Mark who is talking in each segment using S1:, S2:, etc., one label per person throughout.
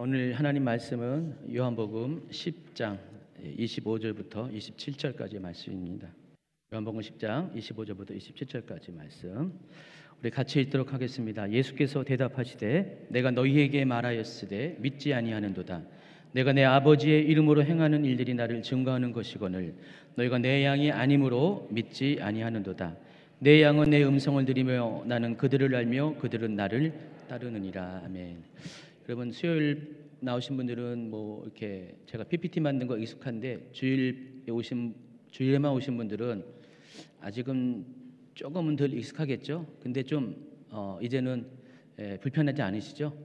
S1: 오늘 하나님 말씀은 요한복음 10장 25절부터 27절까지의 말씀입니다. 요한복음 10장 25절부터 27절까지 말씀 우리 같이 읽도록 하겠습니다. 예수께서 대답하시되 내가 너희에게 말하였으되 믿지 아니하는도다. 내가 내 아버지의 이름으로 행하는 일들이 나를 증거하는 것이거늘 너희가 내 양이 아니므로 믿지 아니하는도다. 내 양은 내 음성을 들으며 나는 그들을 알며 그들은 나를 따르느니라. 아멘. 여러분 수요일 나오신 분들은 뭐 이렇게 제가 PPT 만든 거 익숙한데 주일에만 오신 분들은 아직은 조금은 덜 익숙하겠죠. 근데 좀 이제는 불편하지 않으시죠?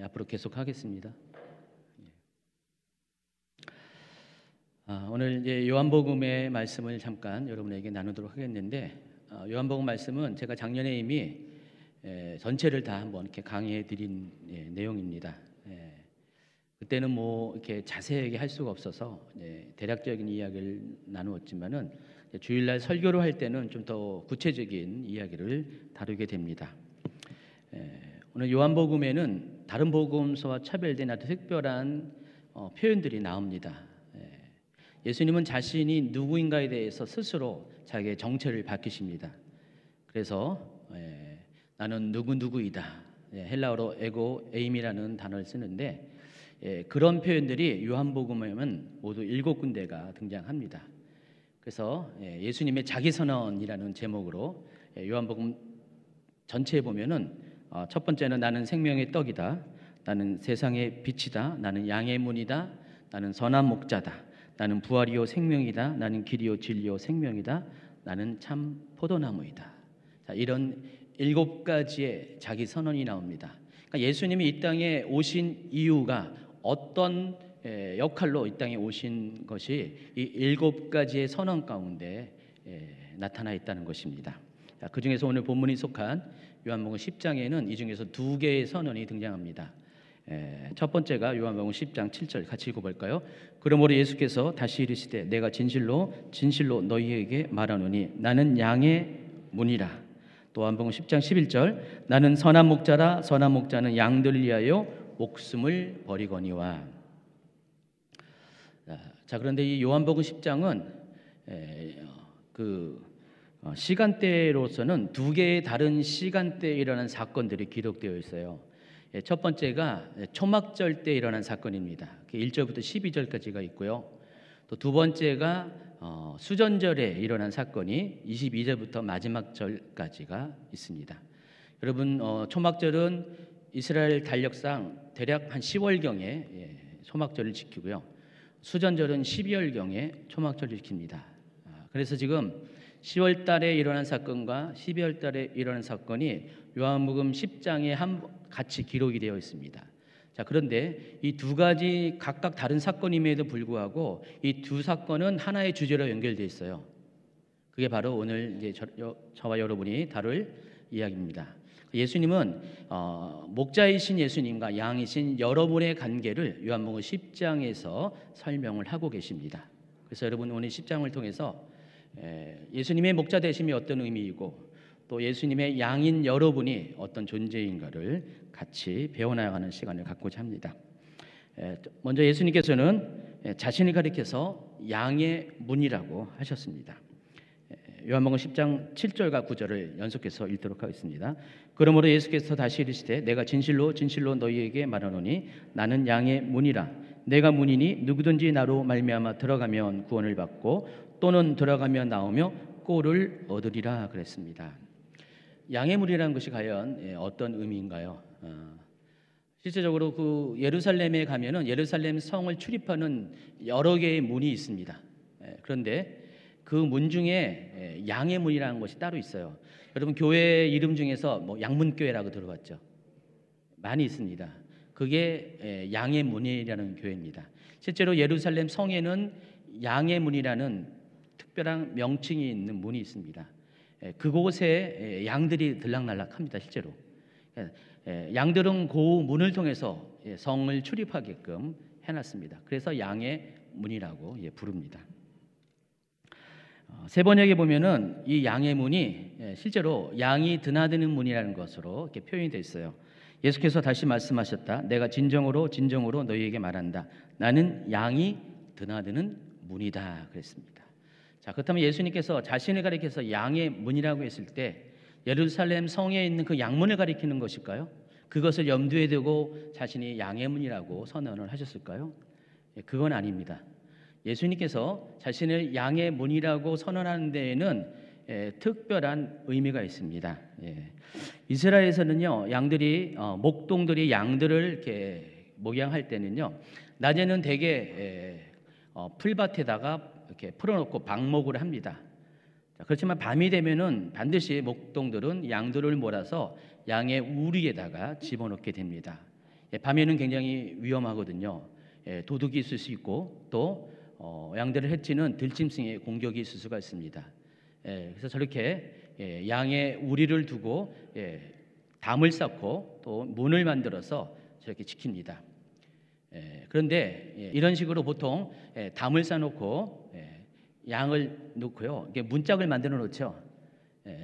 S1: 앞으로 계속 하겠습니다. 오늘 이제 요한복음의 말씀을 잠깐 여러분에게 나누도록 하겠는데 요한복음 말씀은 제가 작년에 이미 전체를 다 한번 이렇게 강의해 드린 내용입니다. 그때는 뭐 이렇게 자세하게 할 수가 없어서 대략적인 이야기를 나누었지만은 주일날 설교를 할 때는 좀 더 구체적인 이야기를 다루게 됩니다. 오늘 요한복음에는 다른 복음서와 차별된 아주 특별한 표현들이 나옵니다. 예수님은 자신이 누구인가에 대해서 스스로 자기의 정체를 밝히십니다. 그래서 나는 누구이다. 헬라어로 에고 에임이라는 단어를 쓰는데 그런 표현들이 요한복음에는 모두 7군데가 등장합니다. 그래서 예수님의 자기선언이라는 제목으로 요한복음 전체에 보면은 첫 번째는 나는 생명의 떡이다. 나는 세상의 빛이다. 나는 양의 문이다. 나는 선한 목자다. 나는 부활이요 생명이다. 나는 길이요 진리요 생명이다. 나는 참 포도나무이다. 자, 이런 7가지의 자기 선언이 나옵니다. 그러니까 예수님이 이 땅에 오신 이유가 어떤 역할로 이 땅에 오신 것이 이 7가지의 선언 가운데 나타나 있다는 것입니다. 자, 그 중에서 오늘 본문이 속한 요한복음 10장에는 이 중에서 2개의 선언이 등장합니다. 첫 번째가 요한복음 10장 7절 같이 읽어볼까요? 그러므로 예수께서 다시 이르시되 내가 진실로 너희에게 말하노니 나는 양의 문이라. 또 요한복음 10장 11절 나는 선한 목자라. 선한 목자는 양들을 위하여 목숨을 버리거니와. 자, 그런데 이 요한복음 10장은 시간대로서는 2개의 다른 시간대에 일어난 사건들이 기록되어 있어요. 첫 번째가 초막절 때 일어난 사건입니다. 1절부터 12절까지가 있고요. 또 두 번째가 수전절에 일어난 사건이 22절부터 마지막 절까지가 있습니다. 여러분, 초막절은 이스라엘 달력상 대략 한 10월경에 초막절을 지키고요. 수전절은 12월경에 초막절을 지킵니다. 그래서 지금 10월 달에 일어난 사건과 12월 달에 일어난 사건이 요한복음 10장에 같이 기록이 되어 있습니다. 자, 그런데 이 2가지 각각 다른 사건임에도 불구하고 이 2 사건은 하나의 주제로 연결되어 있어요. 그게 바로 오늘 이제 저와 여러분이 다룰 이야기입니다. 예수님은 목자이신 예수님과 양이신 여러분의 관계를 요한복음 10장에서 설명을 하고 계십니다. 그래서 여러분 오늘 10장을 통해서 예수님의 목자 되심이 어떤 의미이고 또 예수님의 양인 여러분이 어떤 존재인가를 같이 배워나가는 시간을 갖고자 합니다. 먼저 예수님께서는 자신을 가리켜서 양의 문이라고 하셨습니다. 요한복음 10장 7절과 9절을 연속해서 읽도록 하겠습니다. 그러므로 예수께서 다시 이르시되 내가 진실로 너희에게 말하노니 나는 양의 문이라. 내가 문이니 누구든지 나로 말미암아 들어가면 구원을 받고 또는 들어가며 나오며 꼴을 얻으리라 그랬습니다. 양의 문이라는 것이 과연 어떤 의미인가요? 실제적으로 그 예루살렘에 가면은 예루살렘 성을 출입하는 여러 개의 문이 있습니다. 그런데 그 문 중에 양의 문이라는 것이 따로 있어요. 여러분 교회 이름 중에서 뭐 양문교회라고 들어봤죠? 많이 있습니다. 그게 양의 문이라는 교회입니다. 실제로 예루살렘 성에는 양의 문이라는 특별한 명칭이 있는 문이 있습니다. 그곳에 양들이 들락날락합니다. 실제로 양들은 그 문을 통해서 성을 출입하게끔 해놨습니다. 그래서 양의 문이라고 부릅니다. 세번역에 보면은 이 양의 문이 실제로 양이 드나드는 문이라는 것으로 이렇게 표현이 되어 있어요. 예수께서 다시 말씀하셨다. 내가 진정으로 진정으로 너희에게 말한다. 나는 양이 드나드는 문이다 그랬습니다. 자, 그렇다면 예수님께서 자신을 가리켜서 양의 문이라고 했을 때 예루살렘 성에 있는 그 양문을 가리키는 것일까요? 그것을 염두에 두고 자신이 양의 문이라고 선언을 하셨을까요? 그건 아닙니다. 예수님께서 자신을 양의 문이라고 선언하는 데에는 특별한 의미가 있습니다. 이스라엘에서는요, 양들이 목동들이 양들을 이렇게 목양할 때는요, 낮에는 대개 풀밭에다가 이렇게 풀어놓고 방목을 합니다. 그렇지만 밤이 되면은 반드시 목동들은 양들을 몰아서 양의 우리에다가 집어넣게 됩니다. 밤에는 굉장히 위험하거든요. 도둑이 있을 수 있고 또 양들을 해치는 들짐승의 공격이 있을 수가 있습니다. 그래서 저렇게 양의 우리를 두고 담을 쌓고 또 문을 만들어서 저렇게 지킵니다. 그런데 이런 식으로 보통 담을 쌓아놓고 양을 놓고요, 이게 문짝을 만들어 놓죠.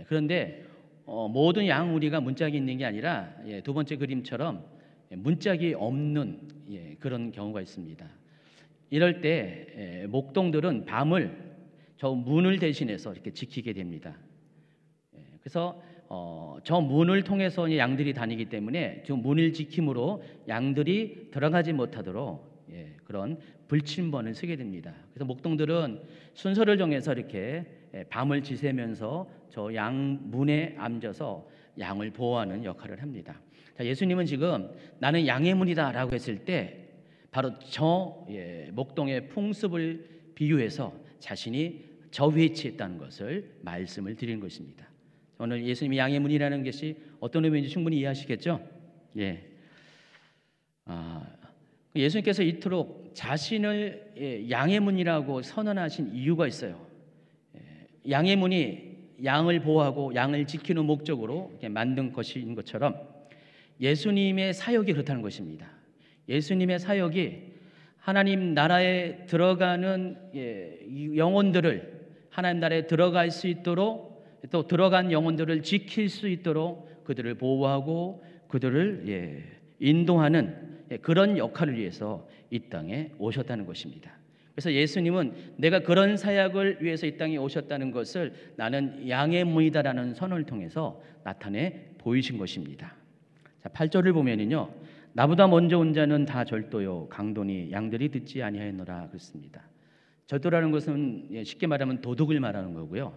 S1: 그런데 모든 양 우리가 문짝이 있는 게 아니라 두 번째 그림처럼 문짝이 없는 그런 경우가 있습니다. 이럴 때 목동들은 밤을 저 문을 대신해서 이렇게 지키게 됩니다. 그래서 저 문을 통해서 양들이 다니기 때문에 저 문을 지킴으로 양들이 들어가지 못하도록 그런 불침번을 쓰게 됩니다. 그래서 목동들은 순서를 정해서 이렇게 밤을 지새면서 저 양 문에 앉아서 양을 보호하는 역할을 합니다. 자, 예수님은 지금 나는 양의 문이다라고 했을 때 바로 저 목동의 풍습을 비유해서 자신이 저 위치에 있다는 것을 말씀을 드리는 것입니다. 오늘 예수님이 양의 문이라는 것이 어떤 의미인지 충분히 이해하시겠죠? 예수님께서 이토록 자신을 양의 문이라고 선언하신 이유가 있어요. 양의 문이 양을 보호하고 양을 지키는 목적으로 만든 것인 것처럼 예수님의 사역이 그렇다는 것입니다. 예수님의 사역이 하나님 나라에 들어가는 영혼들을 하나님 나라에 들어갈 수 있도록 또 들어간 영혼들을 지킬 수 있도록 그들을 보호하고 그들을 인도하는 그런 역할을 위해서 이 땅에 오셨다는 것입니다. 그래서 예수님은 내가 그런 사역을 위해서 이 땅에 오셨다는 것을 나는 양의 문이다라는 선언을 통해서 나타내 보이신 것입니다. 자, 8절을 보면은요, 나보다 먼저 온 자는 다 절도요 강도니 양들이 듣지 아니하였노라 그랬습니다. 절도라는 것은 쉽게 말하면 도둑을 말하는 거고요.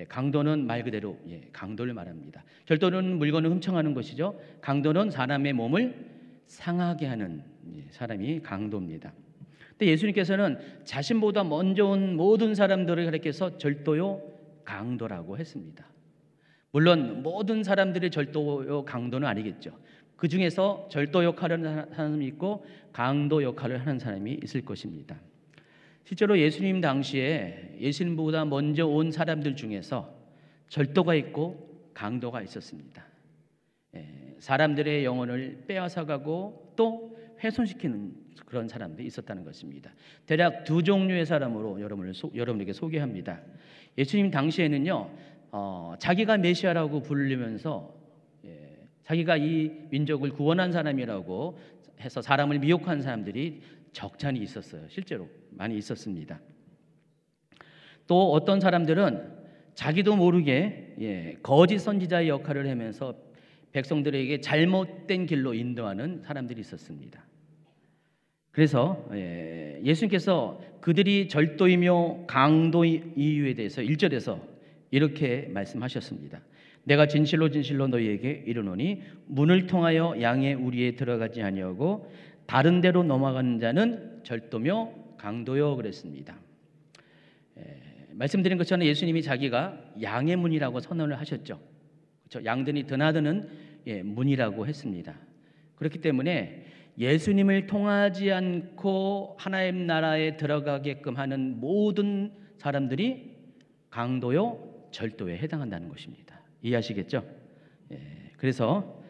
S1: 강도는 말 그대로 강도를 말합니다. 절도는 물건을 훔쳐가는 것이죠. 강도는 사람의 몸을 상하게 하는 사람이 강도입니다. 근데 예수님께서는 자신보다 먼저 온 모든 사람들을 가리켜서 절도요 강도라고 했습니다. 물론 모든 사람들이 절도요 강도는 아니겠죠. 그 중에서 절도 역할을 하는 사람이 있고 강도 역할을 하는 사람이 있을 것입니다. 실제로 예수님 당시에 예수님보다 먼저 온 사람들 중에서 절도가 있고 강도가 있었습니다. 사람들의 영혼을 빼앗아가고 또 훼손시키는 그런 사람들이 있었다는 것입니다. 대략 두 종류의 사람으로 여러분에게 소개합니다. 예수님 당시에는요, 자기가 메시아라고 부르면서 자기가 이 민족을 구원한 사람이라고 해서 사람을 미혹한 사람들이 적잖이 있었어요. 실제로 많이 있었습니다. 또 어떤 사람들은 자기도 모르게 거짓 선지자의 역할을 하면서 백성들에게 잘못된 길로 인도하는 사람들이 있었습니다. 그래서 예수님께서 그들이 절도이며 강도 이유에 대해서 1절에서 이렇게 말씀하셨습니다. 내가 진실로 진실로 너희에게 이르노니 문을 통하여 양의 우리에 들어가지 아니하고 다른 데로 넘어가는 자는 절도며 강도요 그랬습니다. 말씀드린 것처럼 예수님이 자기가 양의 문이라고 선언을 하셨죠. 그렇죠? 양들이 드나드는 문이라고 했습니다. 그렇기 때문에 예수님을 통하지 않고 하나님 나라에 들어가게끔 하는 모든 사람들이 강도요 절도에 해당한다는 것입니다. 이해하시겠죠? 그래서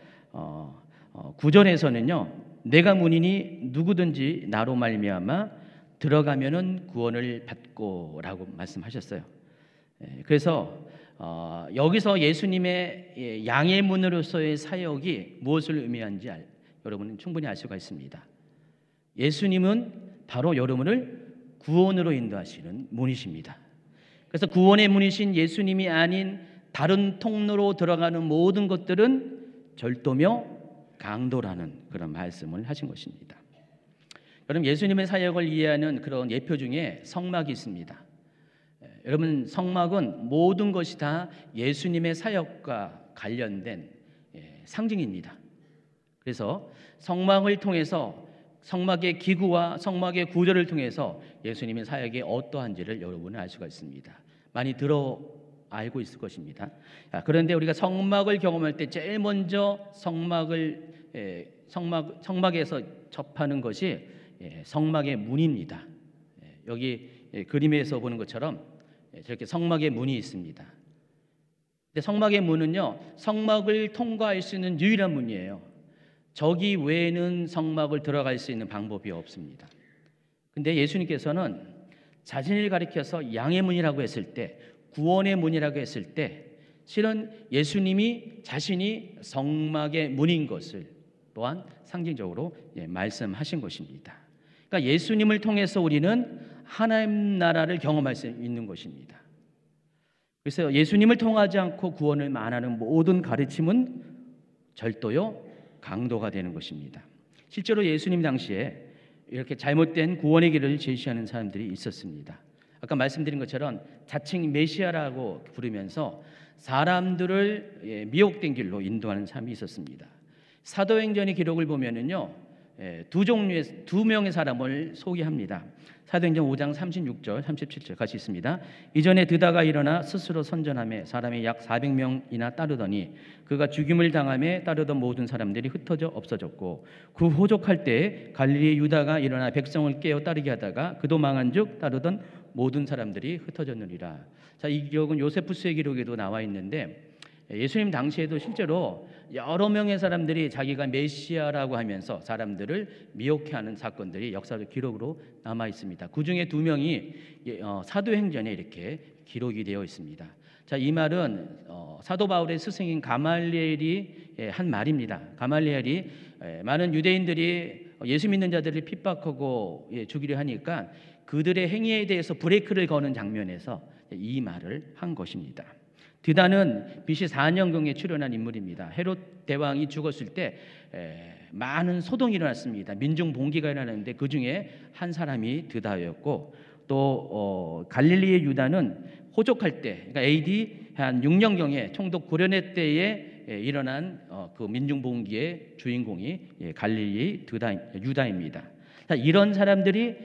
S1: 9절에서는요, 내가 문이니 누구든지 나로 말미암아 들어가면은 구원을 받고라고 말씀하셨어요. 그래서 여기서 예수님의 양의 문으로서의 사역이 무엇을 의미하는지 여러분은 충분히 알 수가 있습니다. 예수님은 바로 여러분을 구원으로 인도하시는 문이십니다. 그래서 구원의 문이신 예수님이 아닌 다른 통로로 들어가는 모든 것들은 절도며 강도라는 그런 말씀을 하신 것입니다. 여러분, 예수님의 사역을 이해하는 그런 예표 중에 성막이 있습니다. 여러분, 성막은 모든 것이 다 예수님의 사역과 관련된 상징입니다. 그래서 성막을 통해서 성막의 기구와 성막의 구조를 통해서 예수님의 사역이 어떠한지를 여러분은 알 수가 있습니다. 많이 알고 있을 것입니다. 그런데 우리가 성막을 경험할 때 제일 먼저 성막에서 접하는 것이 성막의 문입니다. 여기 그림에서 보는 것처럼 저렇게 성막의 문이 있습니다. 근데 성막의 문은요, 성막을 통과할 수 있는 유일한 문이에요. 저기 외에는 성막을 들어갈 수 있는 방법이 없습니다. 근데 예수님께서는 자신을 가리켜서 양의 문이라고 했을 때, 구원의 문이라고 했을 때, 실은 예수님이 자신이 성막의 문인 것을 또한 상징적으로 말씀하신 것입니다. 그러니까 예수님을 통해서 우리는 하나님 나라를 경험할 수 있는 것입니다. 그래서 예수님을 통하지 않고 구원을 말하는 모든 가르침은 절도요, 강도가 되는 것입니다. 실제로 예수님 당시에 이렇게 잘못된 구원의 길을 제시하는 사람들이 있었습니다. 아까 말씀드린 것처럼 자칭 메시아라고 부르면서 사람들을 미혹된 길로 인도하는 사람이 있었습니다. 사도행전의 기록을 보면은요, 두 명의 사람을 소개합니다. 사도행전 5장 36절 37절 같이 있습니다. 이전에 드다가 일어나 스스로 선전하며 사람이 약 400명이나 따르더니 그가 죽임을 당하며 따르던 모든 사람들이 흩어져 없어졌고, 그 호족할 때에 갈릴리 유다가 일어나 백성을 깨어 따르게 하다가 그도 망한즉 따르던 모든 사람들이 흩어졌느니라. 자, 이 기록은 요세푸스의 기록에도 나와 있는데, 예수님 당시에도 실제로 여러 명의 사람들이 자기가 메시아라고 하면서 사람들을 미혹해하는 사건들이 역사적 기록으로 남아 있습니다. 그 중에 2명이 사도행전에 이렇게 기록이 되어 있습니다. 자, 이 말은 사도 바울의 스승인 가말리엘이 한 말입니다. 가말리엘이 많은 유대인들이 예수 믿는 자들을 핍박하고 죽이려 하니까 그들의 행위에 대해서 브레이크를 거는 장면에서 이 말을 한 것입니다. 드다는 BC 4년경에 출현한 인물입니다. 헤롯 대왕이 죽었을 때 많은 소동이 일어났습니다. 민중 봉기가 일어났는데 그 중에 한 사람이 드다였고, 또 갈릴리의 유다는 호족할 때, 그러니까 AD 한 6년경에 총독 고려네 때에 일어난 그 민중 봉기의 주인공이 갈릴리 유다입니다. 이런 사람들이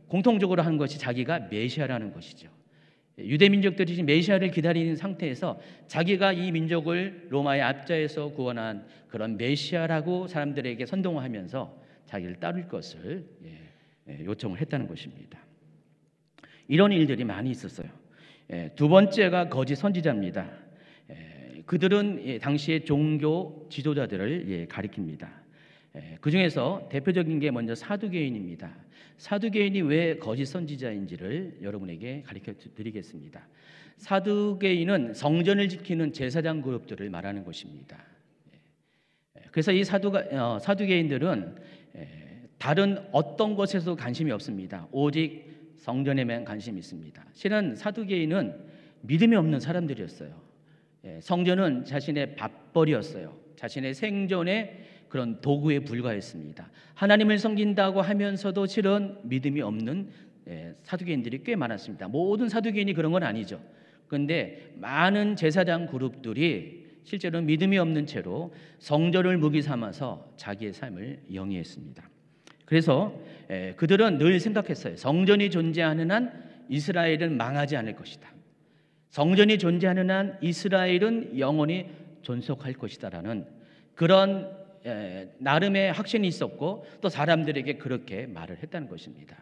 S1: 공통적으로 한 것이 자기가 메시아라는 것이죠. 유대 민족들이 지금 메시아를 기다리는 상태에서 자기가 이 민족을 로마의 압제에서 구원한 그런 메시아라고 사람들에게 선동하면서 자기를 따를 것을 요청을 했다는 것입니다. 이런 일들이 많이 있었어요. 두 번째가 거짓 선지자입니다. 그들은 당시의 종교 지도자들을 가리킵니다. 그 중에서 대표적인 게 먼저 사두개인입니다. 사두개인이 왜 거짓 선지자인지를 여러분에게 가르쳐 드리겠습니다. 사두개인은 성전을 지키는 제사장 그룹들을 말하는 것입니다. 그래서 이 사두개인들은 다른 어떤 것에도 관심이 없습니다. 오직 성전에만 관심이 있습니다. 실은 사두개인은 믿음이 없는 사람들이었어요. 성전은 자신의 밥벌이였어요. 자신의 생존의 그런 도구에 불과했습니다. 하나님을 섬긴다고 하면서도 실은 믿음이 없는 사두개인들이 꽤 많았습니다. 모든 사두개인이 그런 건 아니죠. 그런데 많은 제사장 그룹들이 실제로는 믿음이 없는 채로 성전을 무기 삼아서 자기의 삶을 영위했습니다. 그래서 그들은 늘 생각했어요. 성전이 존재하는 한 이스라엘은 망하지 않을 것이다. 성전이 존재하는 한 이스라엘은 영원히 존속할 것이다라는 그런 나름의 확신이 있었고, 또 사람들에게 그렇게 말을 했다는 것입니다.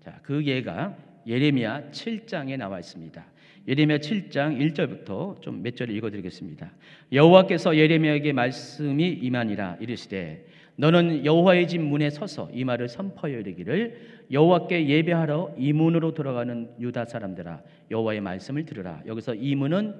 S1: 자, 그 예가 예레미야 7장에 나와 있습니다. 예레미야 7장 1절부터 좀 몇 절을 읽어드리겠습니다. 여호와께서 예레미야에게 말씀이 임하니라. 이르시되 너는 여호와의 집 문에 서서 이 말을 선포하여 이르기를 여호와께 예배하러 이 문으로 들어가는 유다 사람들아 여호와의 말씀을 들으라. 여기서 이 문은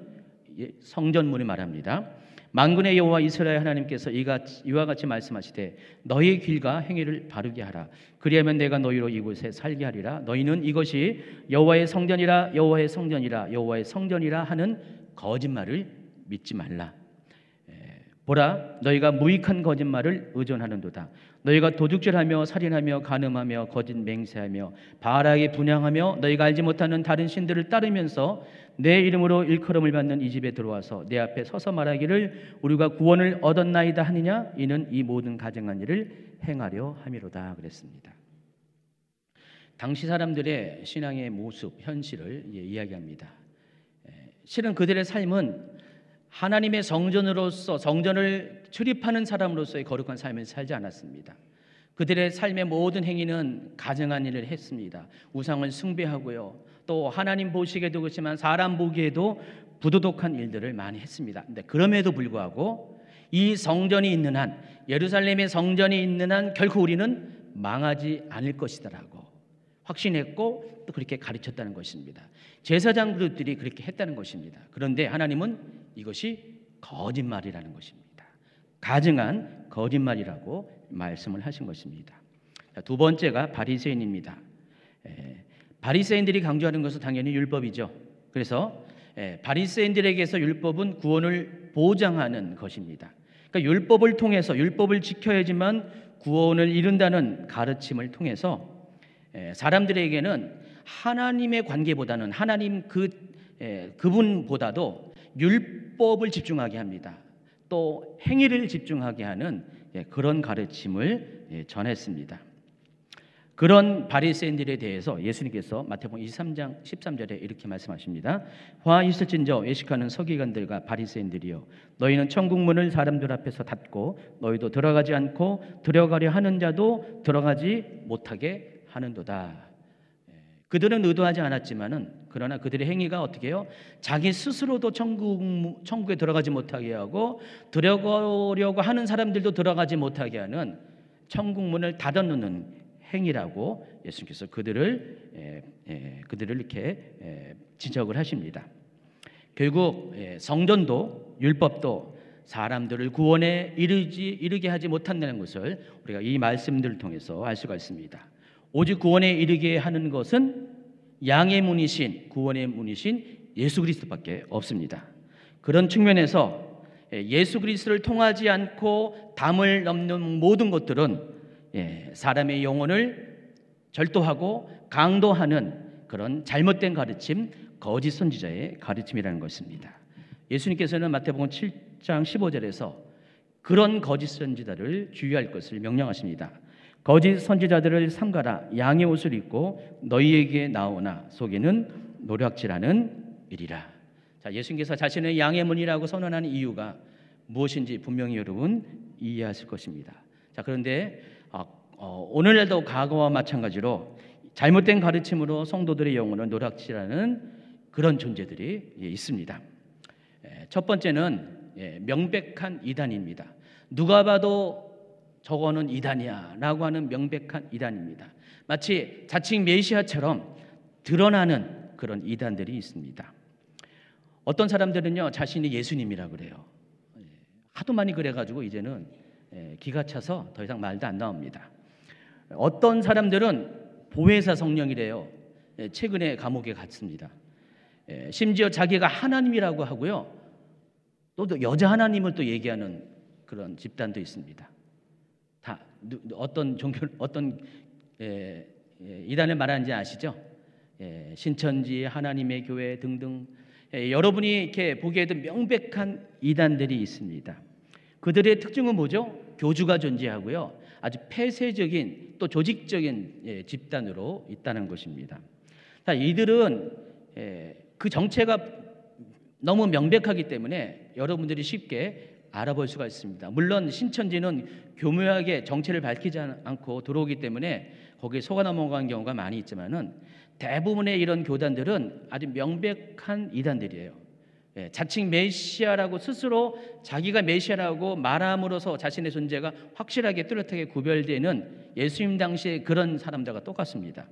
S1: 성전문을 말합니다. 만군의 여호와 이스라엘 하나님께서 이와 같이 말씀하시되 너희의 길과 행위를 바르게 하라. 그리하면 내가 너희로 이곳에 살게 하리라. 너희는 이것이 여호와의 성전이라 여호와의 성전이라 여호와의 성전이라 하는 거짓말을 믿지 말라. 보라, 너희가 무익한 거짓말을 의존하는도다. 너희가 도둑질하며 살인하며 간음하며 거짓 맹세하며 바알에게 분향하며 너희가 알지 못하는 다른 신들을 따르면서 내 이름으로 일컬음을 받는 이 집에 들어와서 내 앞에 서서 말하기를 우리가 구원을 얻었나이다 하느냐. 이는 이 모든 가증한 일을 행하려 함이로다 그랬습니다. 당시 사람들의 신앙의 모습, 현실을 이야기합니다. 실은 그들의 삶은 하나님의 성전으로서 성전을 출입하는 사람으로서의 거룩한 삶을 살지 않았습니다. 그들의 삶의 모든 행위는 가증한 일을 했습니다. 우상을 숭배하고요. 또 하나님 보시기에도 그렇지만 사람 보기에도 부도덕한 일들을 많이 했습니다. 근데 그럼에도 불구하고 이 성전이 있는 한, 예루살렘의 성전이 있는 한 결코 우리는 망하지 않을 것이다라고 확신했고 또 그렇게 가르쳤다는 것입니다. 제사장 그룹들이 그렇게 했다는 것입니다. 그런데 하나님은 이것이 거짓말이라는 것입니다. 가증한 거짓말이라고 말씀을 하신 것입니다. 두 번째가 바리새인입니다. 바리새인들이 강조하는 것은 당연히 율법이죠. 그래서 바리새인들에게서 율법은 구원을 보장하는 것입니다. 그러니까 율법을 통해서 율법을 지켜야지만 구원을 이룬다는 가르침을 통해서 사람들에게는 하나님의 관계보다는 하나님 그분보다도 율법을 집중하게 합니다. 또 행위를 집중하게 하는 그런 가르침을 전했습니다. 그런 바리새인들에 대해서 예수님께서 마태복음 23장 13절에 이렇게 말씀하십니다. 화 있을진저 외식하는 서기관들과 바리새인들이여 너희는 천국 문을 사람들 앞에서 닫고 너희도 들어가지 않고 들어가려 하는 자도 들어가지 못하게 하는도다. 그들은 의도하지 않았지만은 그러나 그들의 행위가 어떻게 해요? 자기 스스로도 천국에 들어가지 못하게 하고 들어가려고 하는 사람들도 들어가지 못하게 하는 천국 문을 닫아놓는 행위라고 예수님께서 그들을 이렇게 지적을 하십니다. 결국 성전도 율법도 사람들을 구원에 이르게 하지 못한다는 것을 우리가 이 말씀들을 통해서 알 수가 있습니다. 오직 구원에 이르게 하는 것은 양의 문이신 구원의 문이신 예수 그리스도밖에 없습니다. 그런 측면에서 예수 그리스도를 통하지 않고 담을 넘는 모든 것들은 사람의 영혼을 절도하고 강도하는 그런 잘못된 가르침, 거짓 선지자의 가르침이라는 것입니다. 예수님께서는 마태복음 7장 15절에서 그런 거짓 선지자를 주의할 것을 명령하십니다. 거짓 선지자들을 삼가라. 양의 옷을 입고 너희에게 나오나 속에는 노략질하는 일이라. 자, 예수님께서 자신을 양의 문이라고 선언하는 이유가 무엇인지 분명히 여러분 이해하실 것입니다. 자, 그런데 오늘날도 과거와 마찬가지로 잘못된 가르침으로 성도들의 영혼을 노략질하는 그런 존재들이 있습니다. 첫 번째는 명백한 이단입니다. 누가 봐도 저거는 이단이야 라고 하는 명백한 이단입니다. 마치 자칭 메시아처럼 드러나는 그런 이단들이 있습니다. 어떤 사람들은요 자신이 예수님이라 그래요. 하도 많이 그래가지고 이제는 기가 차서 더 이상 말도 안 나옵니다. 어떤 사람들은 보혜사 성령이래요. 최근에 감옥에 갔습니다. 심지어 자기가 하나님이라고 하고요. 또 여자 하나님을 또 얘기하는 그런 집단도 있습니다. 다 어떤 종교 어떤 이단을 말하는지 아시죠? 신천지, 하나님의 교회 등등 여러분이 이렇게 보기에도 명백한 이단들이 있습니다. 그들의 특징은 뭐죠? 교주가 존재하고요. 아주 폐쇄적인 또 조직적인 집단으로 있다는 것입니다. 자, 이들은 그 정체가 너무 명백하기 때문에 여러분들이 쉽게 알아볼 수가 있습니다. 물론 신천지는 교묘하게 정체를 밝히지 않고 들어오기 때문에 거기에 속아 넘어간 경우가 많이 있지만은 대부분의 이런 교단들은 아주 명백한 이단들이에요. 자칭 메시아라고 스스로 자기가 메시아라고 말함으로써 자신의 존재가 확실하게 뚜렷하게 구별되는 예수님 당시의 그런 사람들과 똑같습니다.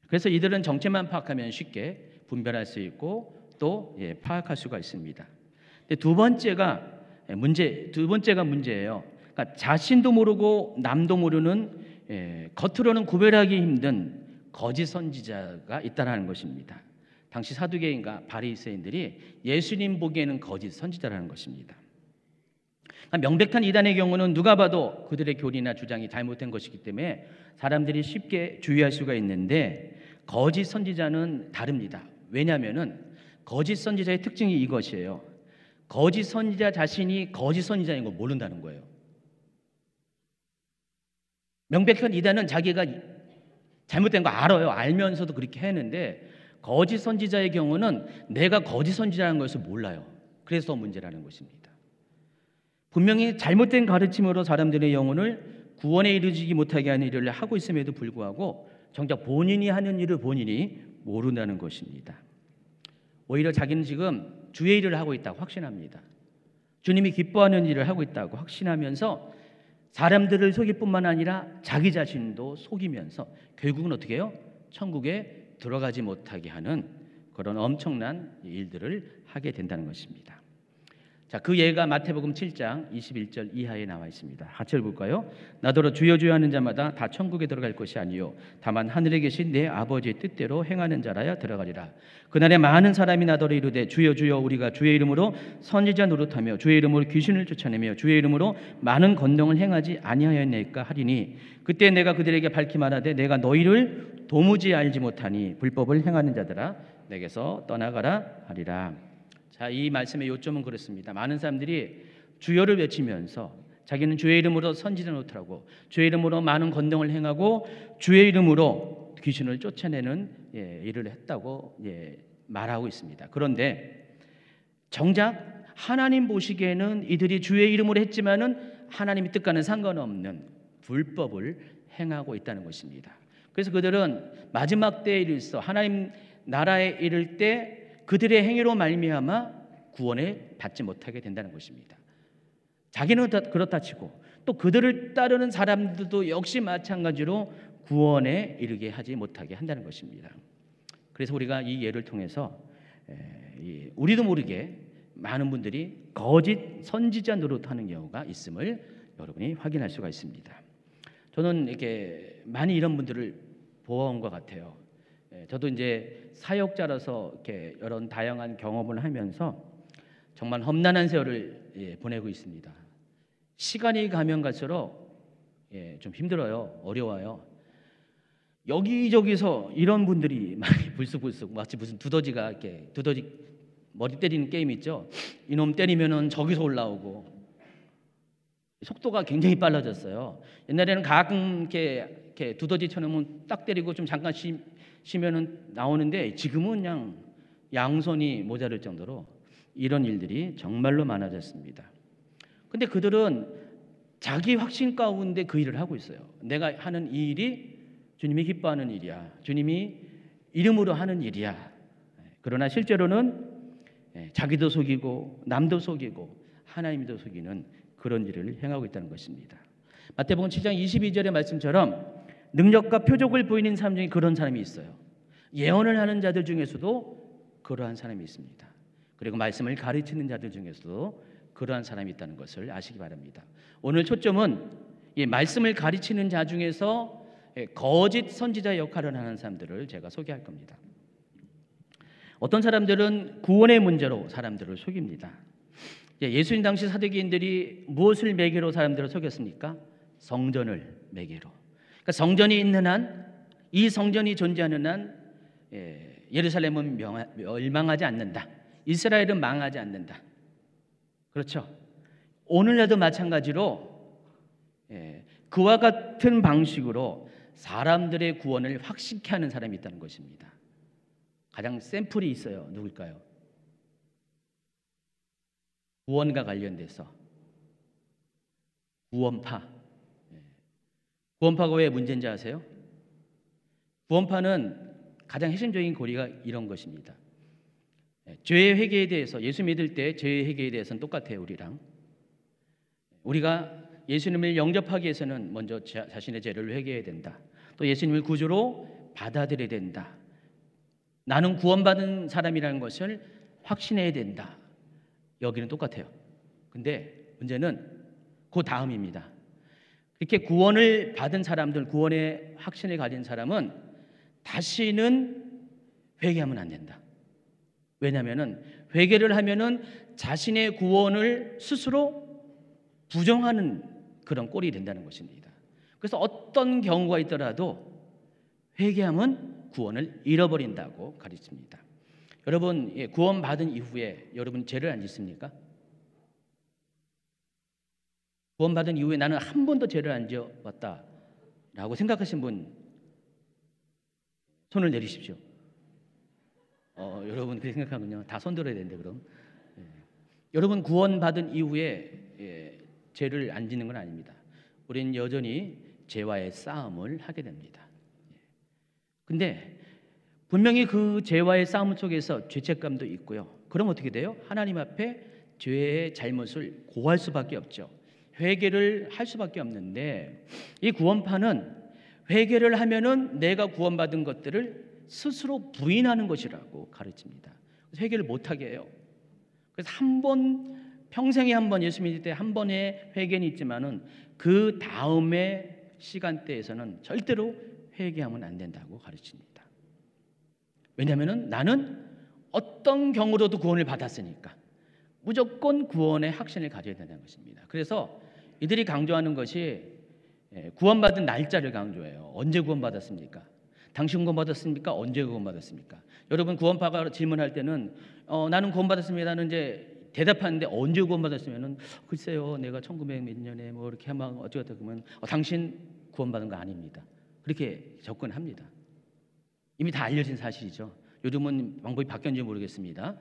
S1: 그래서 이들은 정체만 파악하면 쉽게 분별할 수 있고 또 파악할 수가 있습니다. 두 번째가 문제예요. 그러니까 자신도 모르고 남도 모르는 겉으로는 구별하기 힘든 거짓 선지자가 있다는 것입니다. 당시 사두개인과 바리새인들이 예수님 보기에는 거짓 선지자라는 것입니다. 그러니까 명백한 이단의 경우는 누가 봐도 그들의 교리나 주장이 잘못된 것이기 때문에 사람들이 쉽게 주의할 수가 있는데 거짓 선지자는 다릅니다. 왜냐하면 거짓 선지자의 특징이 이것이에요. 거짓 선지자 자신이 거짓 선지자인 걸 모른다는 거예요. 명백한 이단은 자기가 잘못된 거 알아요. 알면서도 그렇게 했는데 거짓 선지자의 경우는 내가 거짓 선지자라는 것을 몰라요. 그래서 문제라는 것입니다. 분명히 잘못된 가르침으로 사람들의 영혼을 구원에 이르지 못하게 하는 일을 하고 있음에도 불구하고 정작 본인이 하는 일을 본인이 모른다는 것입니다. 오히려 자기는 지금 주의 일을 하고 있다고 확신합니다. 주님이 기뻐하는 일을 하고 있다고 확신하면서 사람들을 속일 뿐만 아니라 자기 자신도 속이면서 결국은 어떻게 해요? 천국에 들어가지 못하게 하는 그런 엄청난 일들을 하게 된다는 것입니다. 자, 그 예가 마태복음 7장 21절 이하에 나와 있습니다. 같이 읽을까요? 나더러 주여 주여 하는 자마다 다 천국에 들어갈 것이 아니요 다만 하늘에 계신 내 아버지의 뜻대로 행하는 자라야 들어가리라. 그날에 많은 사람이 나더러 이르되 주여 주여 우리가 주의 이름으로 선지자 노릇하며 주의 이름으로 귀신을 쫓아내며 주의 이름으로 많은 권능을 행하지 아니하였나이까 하리니 그때 내가 그들에게 밝히 말하되 내가 너희를 도무지 알지 못하니 불법을 행하는 자들아 내게서 떠나가라 하리라. 자, 이 말씀의 요점은 그렇습니다. 많은 사람들이 주여를 외치면서 자기는 주의 이름으로 선지자 노릇하고 주의 이름으로 많은 권능을 행하고 주의 이름으로 귀신을 쫓아내는 일을 했다고 말하고 있습니다. 그런데 정작 하나님 보시기에는 이들이 주의 이름으로 했지만은 하나님의 뜻과는 상관없는 불법을 행하고 있다는 것입니다. 그래서 그들은 마지막 때에 이르러 하나님 나라에 이를 때 그들의 행위로 말미암아 구원을 받지 못하게 된다는 것입니다. 자기는 그렇다 치고 또 그들을 따르는 사람들도 역시 마찬가지로 구원에 이르게 하지 못하게 한다는 것입니다. 그래서 우리가 이 예를 통해서 우리도 모르게 많은 분들이 거짓 선지자 노릇하는 경우가 있음을 여러분이 확인할 수가 있습니다. 저는 이렇게 많이 이런 분들을 보아온 것 같아요. 저도 이제 사역자라서 이렇게 여러 다양한 경험을 하면서 정말 험난한 세월을 보내고 있습니다. 시간이 가면 갈수록 좀 힘들어요. 어려워요. 여기저기서 이런 분들이 많이 불쑥불쑥 마치 무슨 두더지가 이렇게 두더지 머리 때리는 게임 있죠. 이놈 때리면은 저기서 올라오고 속도가 굉장히 빨라졌어요. 옛날에는 가끔 이렇게 두더지 쳐놓으면 딱 때리고 좀 잠깐 쉬면은 나오는데 지금은 그냥 양손이 모자랄 정도로 이런 일들이 정말로 많아졌습니다. 근데 그들은 자기 확신 가운데 그 일을 하고 있어요. 내가 하는 이 일이 주님이 기뻐하는 일이야. 주님이 이름으로 하는 일이야. 그러나 실제로는 자기도 속이고 남도 속이고 하나님도 속이는 그런 일을 행하고 있다는 것입니다. 마태복음 7장 22절의 말씀처럼 능력과 표적을 보이는 사람 중에 그런 사람이 있어요. 예언을 하는 자들 중에서도 그러한 사람이 있습니다. 그리고 말씀을 가르치는 자들 중에서도 그러한 사람이 있다는 것을 아시기 바랍니다. 오늘 초점은 이 말씀을 가르치는 자 중에서 거짓 선지자 역할을 하는 사람들을 제가 소개할 겁니다. 어떤 사람들은 구원의 문제로 사람들을 속입니다. 예수님 당시 사두개인들이 무엇을 매개로 사람들을 속였습니까? 성전을 매개로. 그러니까 성전이 있는 한, 이 성전이 존재하는 한 예루살렘은 멸망하지 않는다. 이스라엘은 망하지 않는다. 그렇죠? 오늘날도 마찬가지로 그와 같은 방식으로 사람들의 구원을 확실케 하는 사람이 있다는 것입니다. 가장 샘플이 있어요. 누굴까요? 구원과 관련돼서 구원파. 구원파가 왜 문제인지 아세요? 구원파는 가장 핵심적인 고리가 이런 것입니다. 죄의 회개에 대해서, 예수 믿을 때 죄의 회개에 대해서는 똑같아요. 우리가 예수님을 영접하기 위해서는 먼저 자신의 죄를 회개해야 된다. 또 예수님을 구주로 받아들여야 된다. 나는 구원받은 사람이라는 것을 확신해야 된다. 여기는 똑같아요. 근데 문제는 그 다음입니다. 이렇게 구원을 받은 사람들, 구원의 확신을 가진 사람은 다시는 회개하면 안 된다. 왜냐하면 회개를 하면은 자신의 구원을 스스로 부정하는 그런 꼴이 된다는 것입니다. 그래서 어떤 경우가 있더라도 회개하면 구원을 잃어버린다고 가르칩니다. 여러분, 구원받은 이후에 여러분 죄를 안 짓습니까? 구원받은 이후에 나는 한 번도 죄를 안 지어봤다라고 생각하신 분 손을 내리십시오. 여러분 그렇게 생각하면요, 다 손 들어야 되는데 그럼. 여러분 구원받은 이후에 죄를 안 짓는 건 아닙니다. 우리는 여전히 죄와의 싸움을 하게 됩니다. 근데 분명히 그 죄와의 싸움 속에서 죄책감도 있고요. 그럼 어떻게 돼요? 하나님 앞에 죄의 잘못을 고할 수밖에 없죠. 회개를 할 수밖에 없는데, 이 구원파는 회개를 하면은 내가 구원받은 것들을 스스로 부인하는 것이라고 가르칩니다. 회개를 못하게 해요. 그래서 평생에 한 번, 예수 믿을 때 한 번의 회개는 있지만은 그 다음에 시간대에서는 절대로 회개하면 안 된다고 가르칩니다. 왜냐하면은 나는 어떤 경우로도 구원을 받았으니까 무조건 구원의 확신을 가져야 된다는 것입니다. 그래서 이들이 강조하는 것이 구원받은 날짜를 강조해요. 언제 구원받았습니까? 당신 구원받았습니까? 언제 구원받았습니까? 여러분 구원파가 질문할 때는 나는 구원받았습니다는 이제 대답하는데 언제 구원받았으면은 글쎄요, 내가 1900 몇 년에 뭐 이렇게 막 어쩌다 그러면 당신 구원받은 거 아닙니다. 그렇게 접근합니다. 이미 다 알려진 사실이죠. 요즘은 방법이 바뀌었는지 모르겠습니다.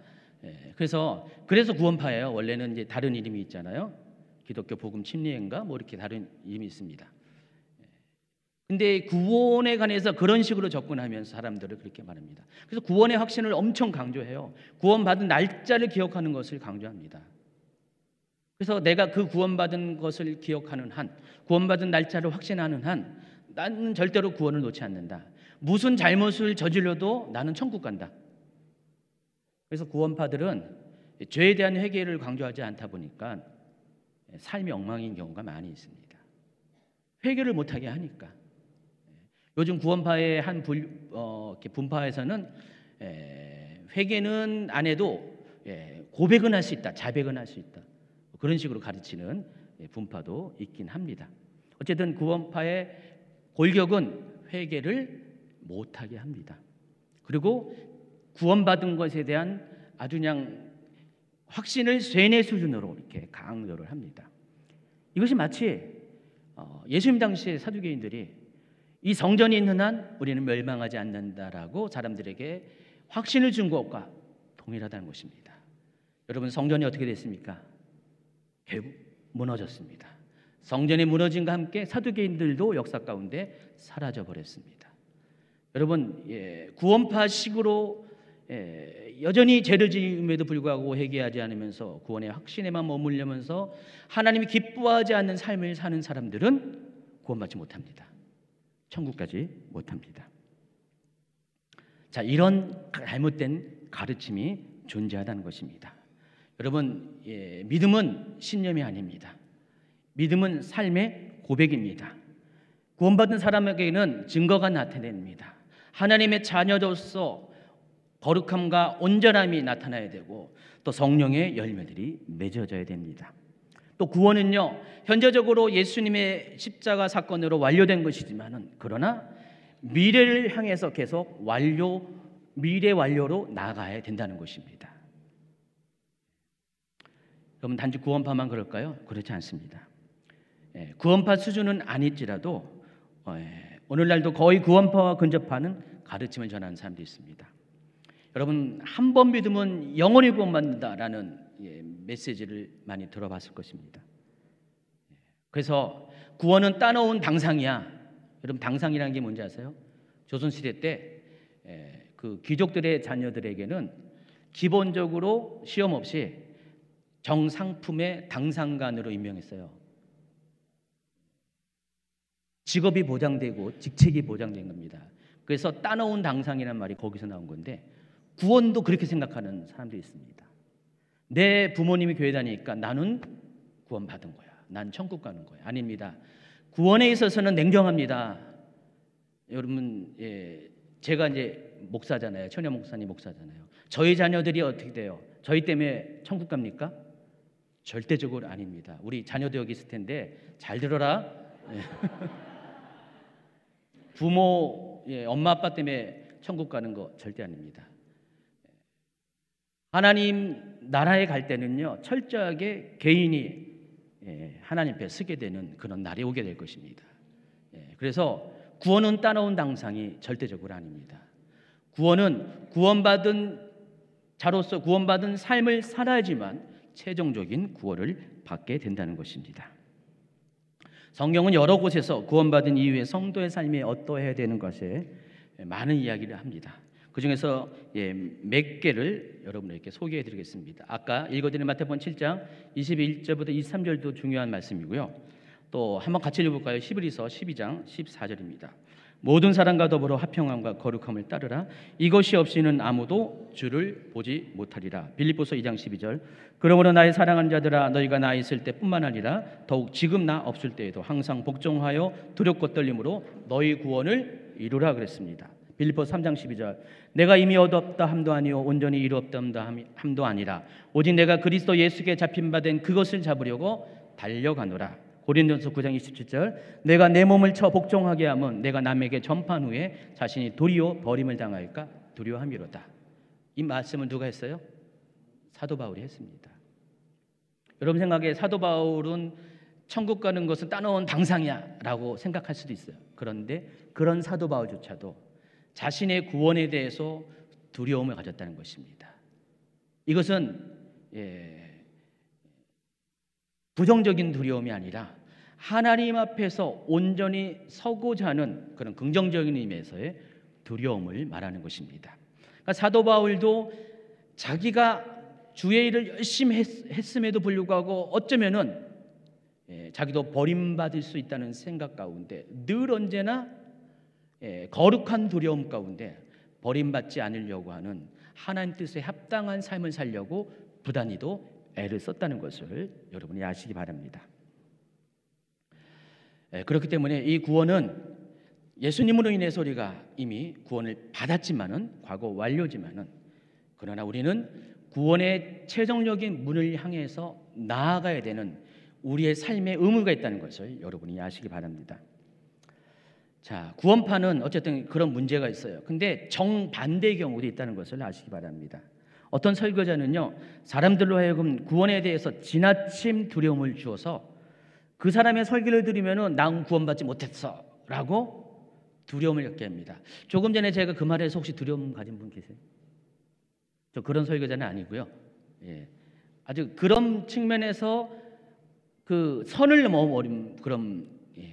S1: 그래서 구원파예요. 원래는 이제 다른 이름이 있잖아요. 기독교 복음 침례인가 뭐 이렇게 다른 이름이 있습니다. 근데 구원에 관해서 그런 식으로 접근하면서 사람들을 그렇게 말합니다. 그래서 구원의 확신을 엄청 강조해요. 구원받은 날짜를 기억하는 것을 강조합니다. 그래서 내가 그 구원받은 것을 기억하는 한, 구원받은 날짜를 확신하는 한, 나는 절대로 구원을 놓지 않는다. 무슨 잘못을 저질러도 나는 천국 간다. 그래서 구원파들은 죄에 대한 회개를 강조하지 않다 보니까 삶이 엉망인 경우가 많이 있습니다. 회개를 못하게 하니까. 요즘 구원파의 한 분파에서는 회개는 안 해도 고백은 할 수 있다, 자백은 할 수 있다, 그런 식으로 가르치는 분파도 있긴 합니다. 어쨌든 구원파의 골격은 회개를 못하게 합니다. 그리고 구원받은 것에 대한 아주 그냥 확신을 쇠뇌 수준으로 이렇게 강조를 합니다. 이것이 마치 예수님 당시의 사두개인들이 이 성전이 있는 한 우리는 멸망하지 않는다라고 사람들에게 확신을 준 것과 동일하다는 것입니다. 여러분, 성전이 어떻게 됐습니까? 결국 무너졌습니다. 성전이 무너짐과 함께 사두개인들도 역사 가운데 사라져 버렸습니다. 여러분, 구원파식으로 여전히 죄를 지음에도 불구하고 회개하지 않으면서 구원의 확신에만 머물려면서 하나님이 기뻐하지 않는 삶을 사는 사람들은 구원받지 못합니다. 천국까지 못합니다. 자, 이런 잘못된 가르침이 존재하다는 것입니다. 여러분, 믿음은 신념이 아닙니다. 믿음은 삶의 고백입니다. 구원받은 사람에게는 증거가 나타냅니다. 하나님의 자녀로서 거룩함과 온전함이 나타나야 되고 또 성령의 열매들이 맺어져야 됩니다. 또 구원은요, 현재적으로 예수님의 십자가 사건으로 완료된 것이지만은 그러나 미래를 향해서 계속 미래 완료로 나아가야 된다는 것입니다. 여러분, 단지 구원파만 그럴까요? 그렇지 않습니다. 구원파 수준은 아닐지라도 오늘날도 거의 구원파와 근접하는 가르침을 전하는 사람도 있습니다. 여러분, 한 번 믿으면 영원히 구원받는다라는 메시지를 많이 들어봤을 것입니다. 그래서 구원은 따놓은 당상이야. 여러분, 당상이라는 게 뭔지 아세요? 조선시대 때 그 귀족들의 자녀들에게는 기본적으로 시험 없이 정상품의 당상관으로 임명했어요. 직업이 보장되고 직책이 보장된 겁니다. 그래서 따놓은 당상이라는 말이 거기서 나온 건데, 구원도 그렇게 생각하는 사람들이 있습니다. 내 부모님이 교회 다니니까 나는 구원받은 거야, 난 천국 가는 거야. 아닙니다. 구원에 있어서는 냉정합니다. 여러분, 제가 이제 목사잖아요. 천여 목사님 목사잖아요. 저희 자녀들이 어떻게 돼요? 저희 때문에 천국 갑니까? 절대적으로 아닙니다. 우리 자녀도 여기 있을 텐데 잘 들어라. 부모, 엄마 아빠 때문에 천국 가는 거 절대 아닙니다. 하나님 나라에 갈 때는요, 철저하게 개인이 하나님 앞에 서게 되는 그런 날이 오게 될 것입니다. 그래서 구원은 따놓은 당상이 절대적으로 아닙니다. 구원은 구원받은 자로서 구원받은 삶을 살아야지만 최종적인 구원을 받게 된다는 것입니다. 성경은 여러 곳에서 구원받은 이후에 성도의 삶이 어떠해야 되는 것에 많은 이야기를 합니다. 그 중에서 몇 개를 여러분에게 소개해 드리겠습니다. 아까 읽어드린 마태복음 7장 21절부터 23절도 중요한 말씀이고요. 또 한번 같이 읽어볼까요? 히브리서 12장 14절입니다. 모든 사람과 더불어 화평함과 거룩함을 따르라. 이것이 없이는 아무도 주를 보지 못하리라. 빌립보서 2장 12절. 그러므로 나의 사랑하는 자들아, 너희가 나 있을 때뿐만 아니라 더욱 지금 나 없을 때에도 항상 복종하여 두렵고 떨림으로 너희 구원을 이루라 그랬습니다. 빌립보서 3장 12절. 내가 이미 얻었다 함도 아니요 온전히 이루었다 함도 아니라 오직 내가 그리스도 예수께 잡힌 바 된 그것을 잡으려고 달려가노라. 고린도전서 9장 27절. 내가 내 몸을 쳐 복종하게 함은 내가 남에게 전파한 후에 자신이 도리어 버림을 당할까 두려워함이로다. 이 말씀을 누가 했어요? 사도 바울이 했습니다. 여러분 생각에 사도 바울은 천국 가는 것은 따놓은 당상이야 라고 생각할 수도 있어요. 그런데 그런 사도 바울조차도 자신의 구원에 대해서 두려움을 가졌다는 것입니다. 이것은 부정적인 두려움이 아니라 하나님 앞에서 온전히 서고자 하는 그런 긍정적인 의미에서의 두려움을 말하는 것입니다. 그러니까 사도 바울도 자기가 주의 일을 열심히 했음에도 불구하고 어쩌면은 자기도 버림받을 수 있다는 생각 가운데 늘 언제나 거룩한 두려움 가운데 버림받지 않으려고 하는 하나님 뜻에 합당한 삶을 살려고 부단히도 애를 썼다는 것을 여러분이 아시기 바랍니다. 그렇기 때문에 이 구원은 예수님으로 인해서 우리가 이미 구원을 받았지만은 과거 완료지만은 그러나 우리는 구원의 최종적인 문을 향해서 나아가야 되는 우리의 삶의 의무가 있다는 것을 여러분이 아시기 바랍니다. 자, 구원파는 어쨌든 그런 문제가 있어요. 근데 정반대의 경우도 있다는 것을 아시기 바랍니다. 어떤 설교자는요, 사람들로 하여금 구원에 대해서 지나친 두려움을 주어서 그 사람의 설교를 들으면은 난 구원받지 못했어 라고 두려움을 갖게 합니다. 조금 전에 제가 그 말에서 혹시 두려움 가진 분 계세요? 저 그런 설교자는 아니고요. 아주 그런 측면에서 그 선을 넘어버린 그런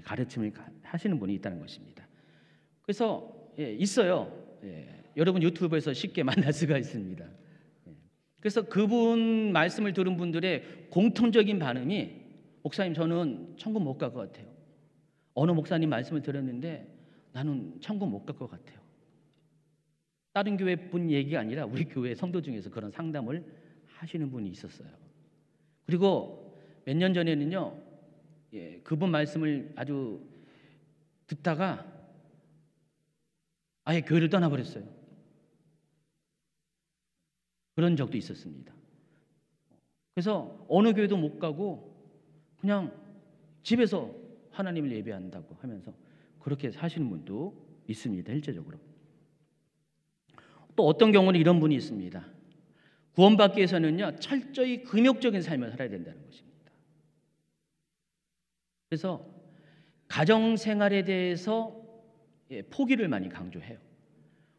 S1: 가르침을 하시는 분이 있다는 것입니다. 그래서 있어요. 여러분 유튜브에서 쉽게 만날 수가 있습니다. 그래서 그분 말씀을 들은 분들의 공통적인 반응이 목사님 저는 천국 못 갈 것 같아요. 어느 목사님 말씀을 들었는데 나는 천국 못 갈 것 같아요. 다른 교회 분 얘기가 아니라 우리 교회 성도 중에서 그런 상담을 하시는 분이 있었어요. 그리고 몇 년 전에는요, 그분 말씀을 아주 듣다가 아예 교회를 떠나버렸어요. 그런 적도 있었습니다. 그래서 어느 교회도 못 가고 그냥 집에서 하나님을 예배한다고 하면서 그렇게 사시는 분도 있습니다. 실제적으로. 또 어떤 경우는 이런 분이 있습니다. 구원받기 위해서는요, 철저히 금욕적인 삶을 살아야 된다는 것입니다. 그래서 가정생활에 대해서 포기를 많이 강조해요.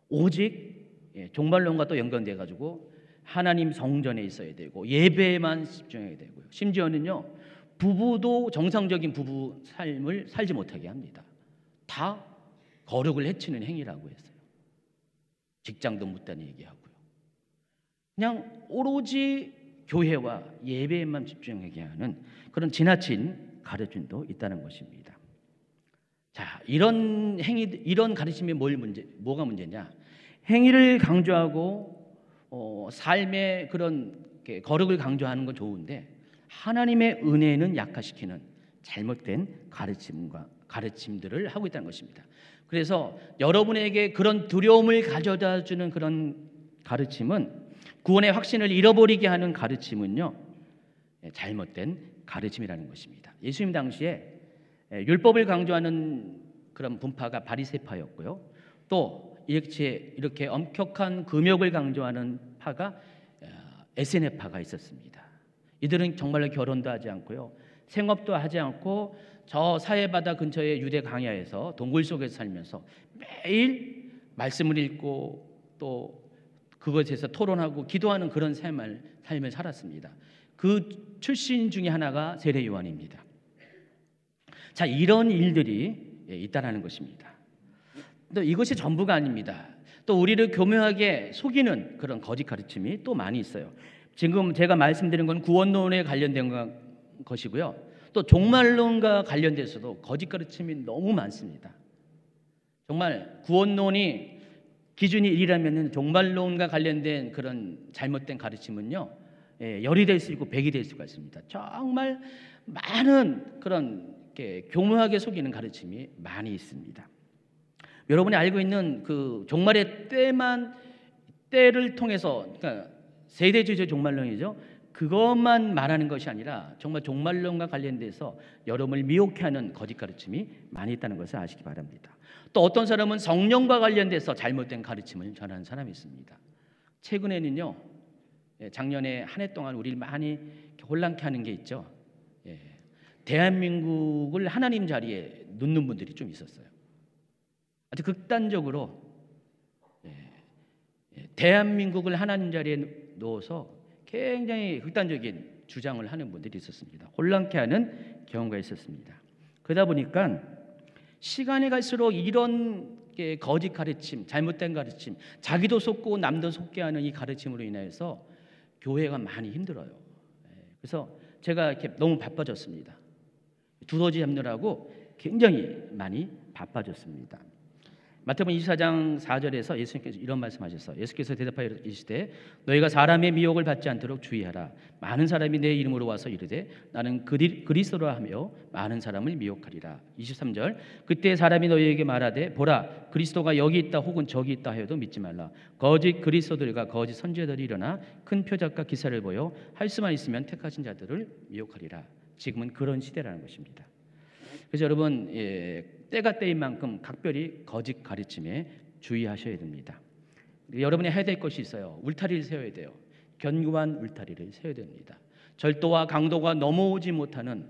S1: 오직 종말론과 또 연관돼 가지고 하나님 성전에 있어야 되고 예배에만 집중해야 되고요. 심지어는요, 부부도 정상적인 부부 삶을 살지 못하게 합니다. 다 거룩을 해치는 행위라고 했어요. 직장도 못다니 얘기하고요. 그냥 오로지 교회와 예배에만 집중하게 하는 그런 지나친 가르침도 있다는 것입니다. 자, 이런 가르침이 뭐가 문제냐? 행위를 강조하고 삶의 그런 거룩을 강조하는 건 좋은데 하나님의 은혜는 약화시키는 잘못된 가르침들을 하고 있다는 것입니다. 그래서 여러분에게 그런 두려움을 가져다 주는 그런 가르침은, 구원의 확신을 잃어버리게 하는 가르침은요, 잘못된 가르침이라는 것입니다. 예수님 당시에 율법을 강조하는 그런 분파가 바리새파였고요. 또 이렇게 엄격한 금욕을 강조하는 파가 에세네파가 있었습니다. 이들은 정말로 결혼도 하지 않고요, 생업도 하지 않고 저 사해바다 근처의 유대 광야에서 동굴 속에서 살면서 매일 말씀을 읽고 또 그것에서 토론하고 기도하는 그런 삶을 살았습니다. 그 출신 중에 하나가 세례 요한입니다. 자, 이런 일들이 있다라는 것입니다. 또 이것이 전부가 아닙니다. 또 우리를 교묘하게 속이는 그런 거짓 가르침이 또 많이 있어요. 지금 제가 말씀드린 건 구원론에 관련된 것이고요. 또 종말론과 관련돼서도 거짓 가르침이 너무 많습니다. 정말 구원론이 기준이 1이라면 종말론과 관련된 그런 잘못된 가르침은요, 열이 될 수 있고 백이 될 수가 있습니다. 정말 많은 그런 교묘하게 속이는 가르침이 많이 있습니다. 여러분이 알고 있는 그 종말의 때를 통해서, 그러니까 세대주의 종말론이죠. 그것만 말하는 것이 아니라 정말 종말론과 관련돼서 여러분을 미혹해 하는 거짓 가르침이 많이 있다는 것을 아시기 바랍니다. 또 어떤 사람은 성령과 관련돼서 잘못된 가르침을 전하는 사람이 있습니다. 최근에는요, 작년에 한 해 동안 우리를 많이 혼란케 하는 게 있죠. 대한민국을 하나님 자리에 놓는 분들이 좀 있었어요. 아주 극단적으로 대한민국을 하나님 자리에 놓아서 굉장히 극단적인 주장을 하는 분들이 있었습니다. 혼란케 하는 경우가 있었습니다. 그러다 보니까 시간이 갈수록 이런 거짓 가르침, 잘못된 가르침, 자기도 속고 남도 속게 하는 이 가르침으로 인해서 교회가 많이 힘들어요. 그래서 제가 이렇게 너무 바빠졌습니다. 두더지 잡느라고 굉장히 많이 바빠졌습니다. 마태복음 24장 4절에서 예수님께서 이런 말씀하셨어요. 예수께서 대답하여 이르시되 너희가 사람의 미혹을 받지 않도록 주의하라. 많은 사람이 내 이름으로 와서 이르되 나는 그리스도라 하며 많은 사람을 미혹하리라. 23절 그때 사람이 너희에게 말하되 보라 그리스도가 여기 있다 혹은 저기 있다 하여도 믿지 말라. 거짓 그리스도들과 거짓 선지자들이 일어나 큰 표적과 기사를 보여 할 수만 있으면 택하신 자들을 미혹하리라. 지금은 그런 시대라는 것입니다. 그래서 여러분, 때가 때인 만큼 각별히 거짓 가르침에 주의하셔야 됩니다. 여러분이 해야 될 것이 있어요. 울타리를 세워야 돼요. 견고한 울타리를 세워야 됩니다. 절도와 강도가 넘어오지 못하는,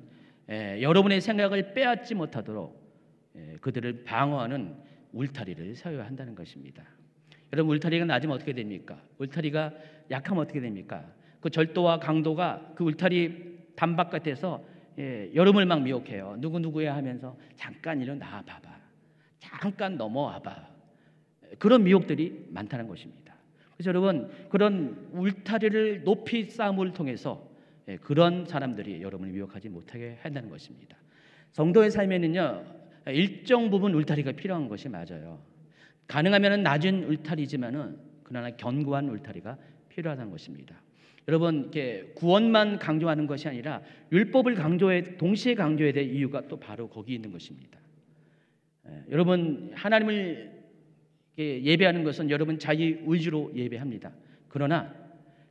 S1: 여러분의 생각을 빼앗지 못하도록 그들을 방어하는 울타리를 세워야 한다는 것입니다. 여러분, 울타리가 낮으면 어떻게 됩니까? 울타리가 약하면 어떻게 됩니까? 그 절도와 강도가 그 울타리 담바깥에서 여러분을 막 미혹해요. 누구야 하면서 잠깐 일어나 봐봐, 잠깐 넘어와봐. 그런 미혹들이 많다는 것입니다. 그래서 여러분, 그런 울타리를 높이 쌓음을 통해서 그런 사람들이 여러분을 미혹하지 못하게 한다는 것입니다. 성도의 삶에는요, 일정 부분 울타리가 필요한 것이 맞아요. 가능하면 낮은 울타리지만은 그러나 견고한 울타리가 필요하다는 것입니다. 여러분, 이렇게 구원만 강조하는 것이 아니라 율법을 동시에 강조해야 될 이유가 또 바로 거기 있는 것입니다. 여러분, 하나님을 예배하는 것은 여러분 자기 의지로 예배합니다. 그러나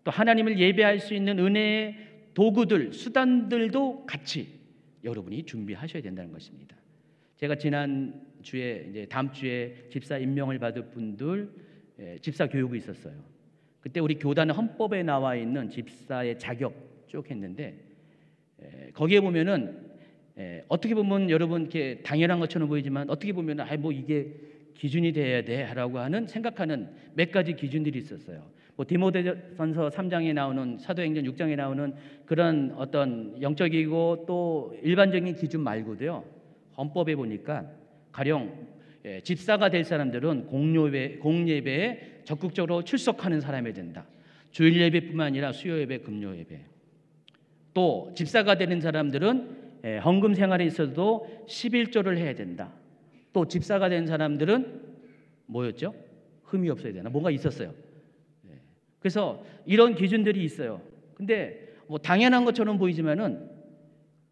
S1: 또 하나님을 예배할 수 있는 은혜의 도구들, 수단들도 같이 여러분이 준비하셔야 된다는 것입니다. 제가 지난 주에, 이제 다음 주에 집사 임명을 받을 분들 집사 교육이 있었어요. 그때 우리 교단 헌법에 나와 있는 집사의 자격 쭉 했는데, 거기에 보면은 어떻게 보면 여러분 이렇게 당연한 것처럼 보이지만 어떻게 보면 뭐 이게 기준이 돼야 돼라고 생각하는 몇 가지 기준들이 있었어요. 뭐 디모데전서 3장에 나오는, 사도행전 6장에 나오는 그런 어떤 영적이고 또 일반적인 기준 말고도요, 헌법에 보니까 가령 집사가 될 사람들은 공예배에 적극적으로 출석하는 사람이 된다. 주일 예배뿐만 아니라 수요 예배, 금요 예배. 또 집사가 되는 사람들은 헌금 생활에 있어도 11조를 해야 된다. 또 집사가 된 사람들은 뭐였죠? 흠이 없어야 되나? 뭔가 있었어요. 그래서 이런 기준들이 있어요. 근데 뭐 당연한 것처럼 보이지만은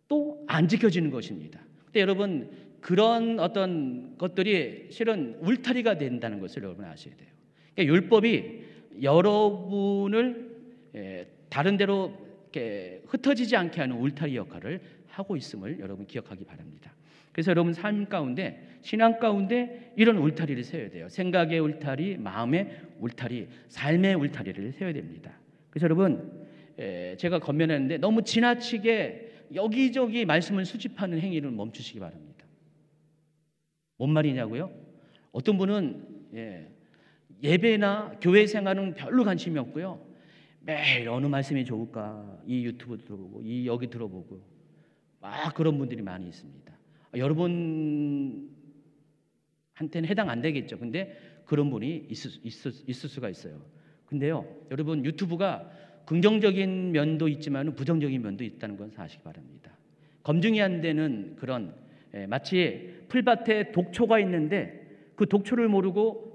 S1: 또 안 지켜지는 것입니다. 근데 여러분 그런 어떤 것들이 실은 울타리가 된다는 것을 여러분 아셔야 돼요. 그러니까 율법이 여러분을 다른 데로 이렇게 흩어지지 않게 하는 울타리 역할을 하고 있음을 여러분 기억하기 바랍니다. 그래서 여러분 삶 가운데, 신앙 가운데 이런 울타리를 세워야 돼요. 생각의 울타리, 마음의 울타리, 삶의 울타리를 세워야 됩니다. 그래서 여러분 제가 권면했는데 너무 지나치게 여기저기 말씀을 수집하는 행위를 멈추시기 바랍니다. 뭔 말이냐고요? 어떤 분은 예배나 교회 생활은 별로 관심이 없고요. 매일 어느 말씀이 좋을까 이 유튜브 들어보고 이 여기 들어보고 막 그런 분들이 많이 있습니다. 여러분한테는 해당 안 되겠죠. 근데 그런 분이 있을 수가 있어요. 근데요, 여러분 유튜브가 긍정적인 면도 있지만 부정적인 면도 있다는 건 사실이 바랍니다. 검증이 안 되는 그런 마치 풀밭에 독초가 있는데 그 독초를 모르고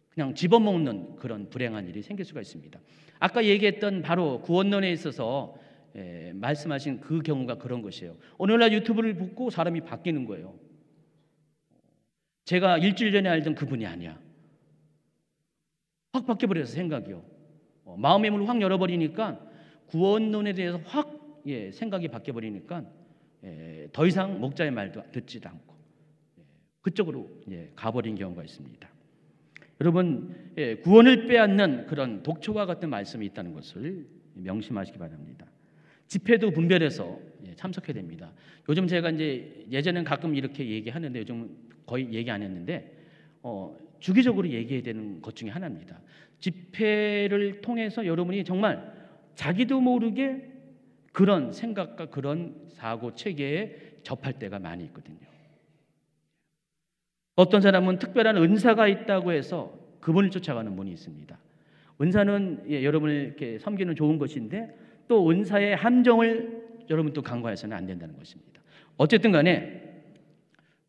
S1: 그냥 집어먹는 그런 불행한 일이 생길 수가 있습니다. 아까 얘기했던 바로 구원론에 있어서 말씀하신 그 경우가 그런 것이에요. 오늘날 유튜브를 보고 사람이 바뀌는 거예요. 제가 일주일 전에 알던 그분이 아니야. 확 바뀌어버려서 생각이요. 마음의 문을 확 열어버리니까 구원론에 대해서 확 생각이 바뀌어버리니까 더 이상 목자의 말도 듣지도 않고 그쪽으로 가버린 경우가 있습니다. 여러분 구원을 빼앗는 그런 독초와 같은 말씀이 있다는 것을 명심하시기 바랍니다. 집회도 분별해서 참석해야 됩니다. 요즘 제가 이제 예전엔 가끔 이렇게 얘기하는데 요즘 거의 얘기 안 했는데 주기적으로 얘기해야 되는 것 중에 하나입니다. 집회를 통해서 여러분이 정말 자기도 모르게 그런 생각과 그런 사고 체계에 접할 때가 많이 있거든요. 어떤 사람은 특별한 은사가 있다고 해서 그분을 쫓아가는 분이 있습니다. 은사는 여러분을 이렇게 섬기는 좋은 것인데 또 은사의 함정을 여러분 또 간과해서는 안 된다는 것입니다. 어쨌든 간에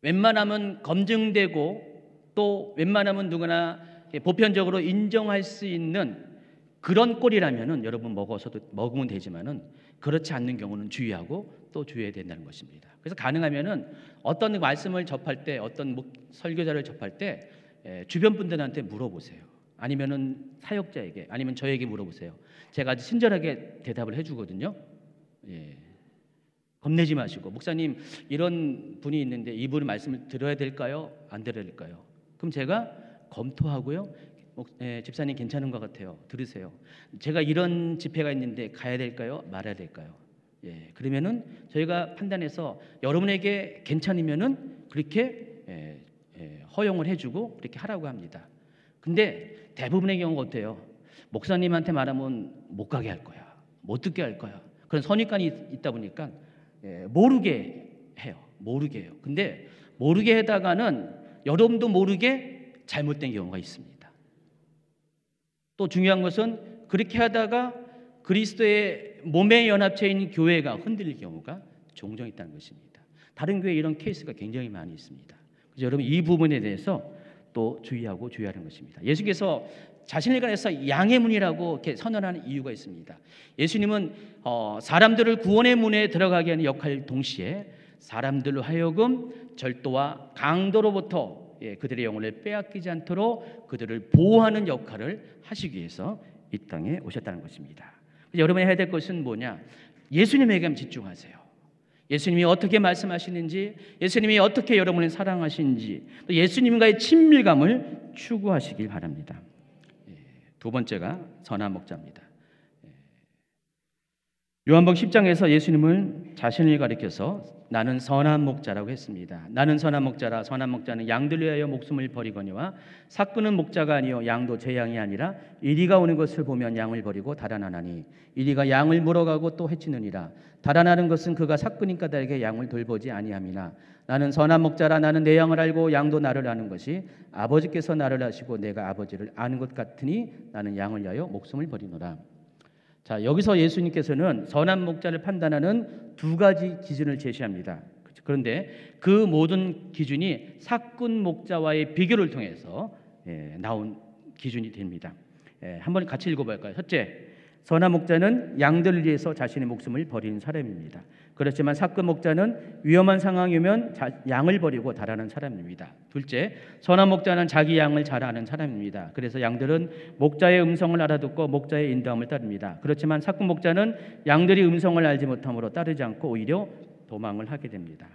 S1: 웬만하면 검증되고 또 웬만하면 누구나 보편적으로 인정할 수 있는 그런 꼴이라면은 여러분 먹으면 되지만은 그렇지 않는 경우는 주의하고 또 주의해야 된다는 것입니다. 그래서 가능하면은 어떤 말씀을 접할 때, 어떤 설교자를 접할 때 주변 분들한테 물어보세요. 아니면은 사역자에게, 아니면 저에게 물어보세요. 제가 아주 친절하게 대답을 해주거든요. 겁내지 마시고 목사님 이런 분이 있는데 이분 말씀을 들어야 될까요? 안 들어야 될까요? 그럼 제가 검토하고요. 집사님 괜찮은 것 같아요. 들으세요. 제가 이런 집회가 있는데 가야 될까요? 말아야 될까요? 그러면은 저희가 판단해서 여러분에게 괜찮으면은 그렇게 허용을 해주고 그렇게 하라고 합니다. 근데 대부분의 경우가 어때요? 목사님한테 말하면 못 가게 할 거야. 못 듣게 할 거야. 그런 선입관이 있다 보니까 모르게 해요. 모르게 해요. 근데 모르게 하다가는 여러분도 모르게 잘못된 경우가 있습니다. 또 중요한 것은 그렇게 하다가 그리스도의 몸의 연합체인 교회가 흔들릴 경우가 종종 있다는 것입니다. 다른 교회에 이런 케이스가 굉장히 많이 있습니다. 그래서 여러분 이 부분에 대해서 또 주의하고 주의하는 것입니다. 예수께서 자신을 관해서 양의 문이라고 이렇게 선언하는 이유가 있습니다. 예수님은 사람들을 구원의 문에 들어가게 하는 역할 동시에 사람들로 하여금 절도와 강도로부터 그들의 영혼을 빼앗기지 않도록 그들을 보호하는 역할을 하시기 위해서 이 땅에 오셨다는 것입니다. 여러분이 해야 될 것은 뭐냐? 예수님에게 집중하세요. 예수님이 어떻게 말씀하시는지, 예수님이 어떻게 여러분을 사랑하시는지, 또 예수님과의 친밀감을 추구하시길 바랍니다. 두 번째가 선한 목자입니다. 요한복음 10장에서 예수님은 자신을 가리켜서 나는 선한 목자라고 했습니다. 나는 선한 목자라. 선한 목자는 양들 위하여 목숨을 버리거니와 삭구는 목자가 아니요 양도 제 양이 아니라 이리가 오는 것을 보면 양을 버리고 달아나나니 이리가 양을 물어가고 또 해치느니라. 달아나는 것은 그가 삭구인 까닭에 양을 돌보지 아니함이나 나는 선한 목자라. 나는 내 양을 알고 양도 나를 아는 것이 아버지께서 나를 아시고 내가 아버지를 아는 것 같으니 나는 양을 위하여 목숨을 버리노라. 자, 여기서 예수님께서는 선한 목자를 판단하는 두 가지 기준을 제시합니다. 그런데 그 모든 기준이 삭군 목자와의 비교를 통해서 나온 기준이 됩니다. 한번 같이 읽어볼까요? 첫째, 선한 목자는 양들을 위해서 자신의 목숨을 버리는 사람입니다. 그렇지만 삭군 목자는 위험한 상황이면 양을 버리고 달아나는 사람입니다. 둘째, 선한 목자는 자기 양을 잘 아는 사람입니다. 그래서 양들은 목자의 음성을 알아듣고 목자의 인도함을 따릅니다. 그렇지만 삭군 목자는 양들이 음성을 알지 못함으로 따르지 않고 오히려 도망을 하게 됩니다.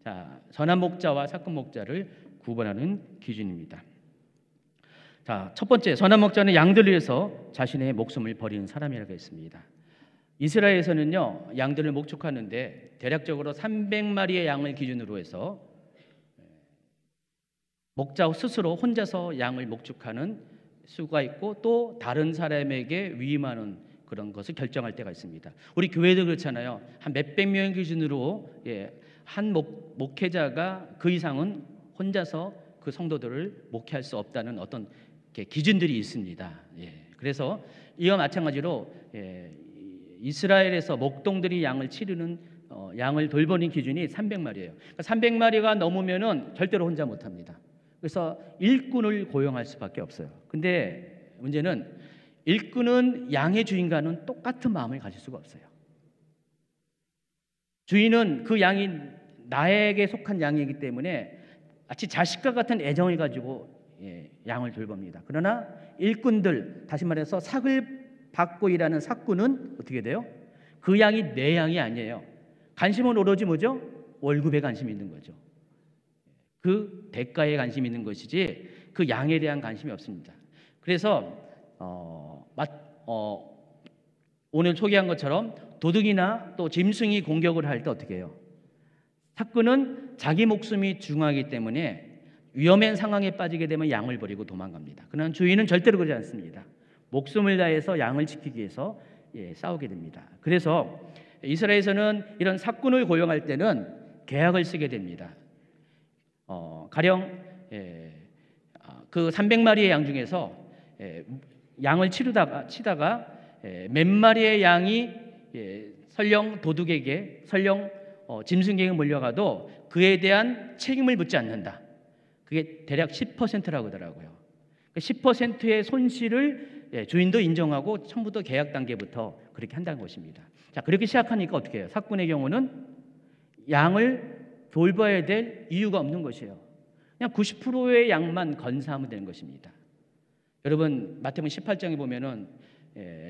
S1: 자, 선한 목자와 삭군 목자를 구분하는 기준입니다. 자, 첫 번째, 선한 목자는 양들을 위해서 자신의 목숨을 버리는 사람이라고 했습니다. 이스라엘에서는요, 양들을 목축하는데 대략적으로 300마리의 양을 기준으로 해서 목자 스스로 혼자서 양을 목축하는 수가 있고 또 다른 사람에게 위임하는 그런 것을 결정할 때가 있습니다. 우리 교회도 그렇잖아요. 한 몇백 명 기준으로 한 목회자가 그 이상은 혼자서 그 성도들을 목회할 수 없다는 어떤 기준들이 있습니다. 그래서 이와 마찬가지로 이스라엘에서 목동들이 양을 치르는 양을 돌보는 기준이 300마리예요. 그러니까 300마리가 넘으면은 절대로 혼자 못합니다. 그래서 일꾼을 고용할 수밖에 없어요. 근데 문제는 일꾼은 양의 주인과는 똑같은 마음을 가질 수가 없어요. 주인은 그 양이 나에게 속한 양이기 때문에 마치 자식과 같은 애정을 가지고 양을 돌봅니다. 그러나 일꾼들, 다시 말해서 삭을 받고 일하는 삭군은 어떻게 돼요? 그 양이 내 양이 아니에요. 관심은 오로지 뭐죠? 월급에 관심이 있는 거죠. 그 대가에 관심이 있는 것이지 그 양에 대한 관심이 없습니다. 그래서 오늘 소개한 것처럼 도둑이나 또 짐승이 공격을 할 때 어떻게 해요? 삭군은 자기 목숨이 중요하기 때문에 위험한 상황에 빠지게 되면 양을 버리고 도망갑니다. 그러나 주인은 절대로 그러지 않습니다. 목숨을 다해서 양을 지키기 위해서 싸우게 됩니다. 그래서 이스라엘에서는 이런 삭군을 고용할 때는 계약을 쓰게 됩니다. 가령 그 300마리의 양 중에서 양을 치다가 몇 마리의 양이 설령 도둑에게 설령 짐승에게 몰려가도 그에 대한 책임을 묻지 않는다. 그게 대략 10%라고 하더라고요. 10%의 손실을 주인도 인정하고 처음부터 계약 단계부터 그렇게 한다는 것입니다. 자, 그렇게 시작하니까 어떻게 해요? 삭군의 경우는 양을 돌봐야 될 이유가 없는 것이에요. 그냥 90%의 양만 건사하면 되는 것입니다. 여러분 마태복음 18장에 보면은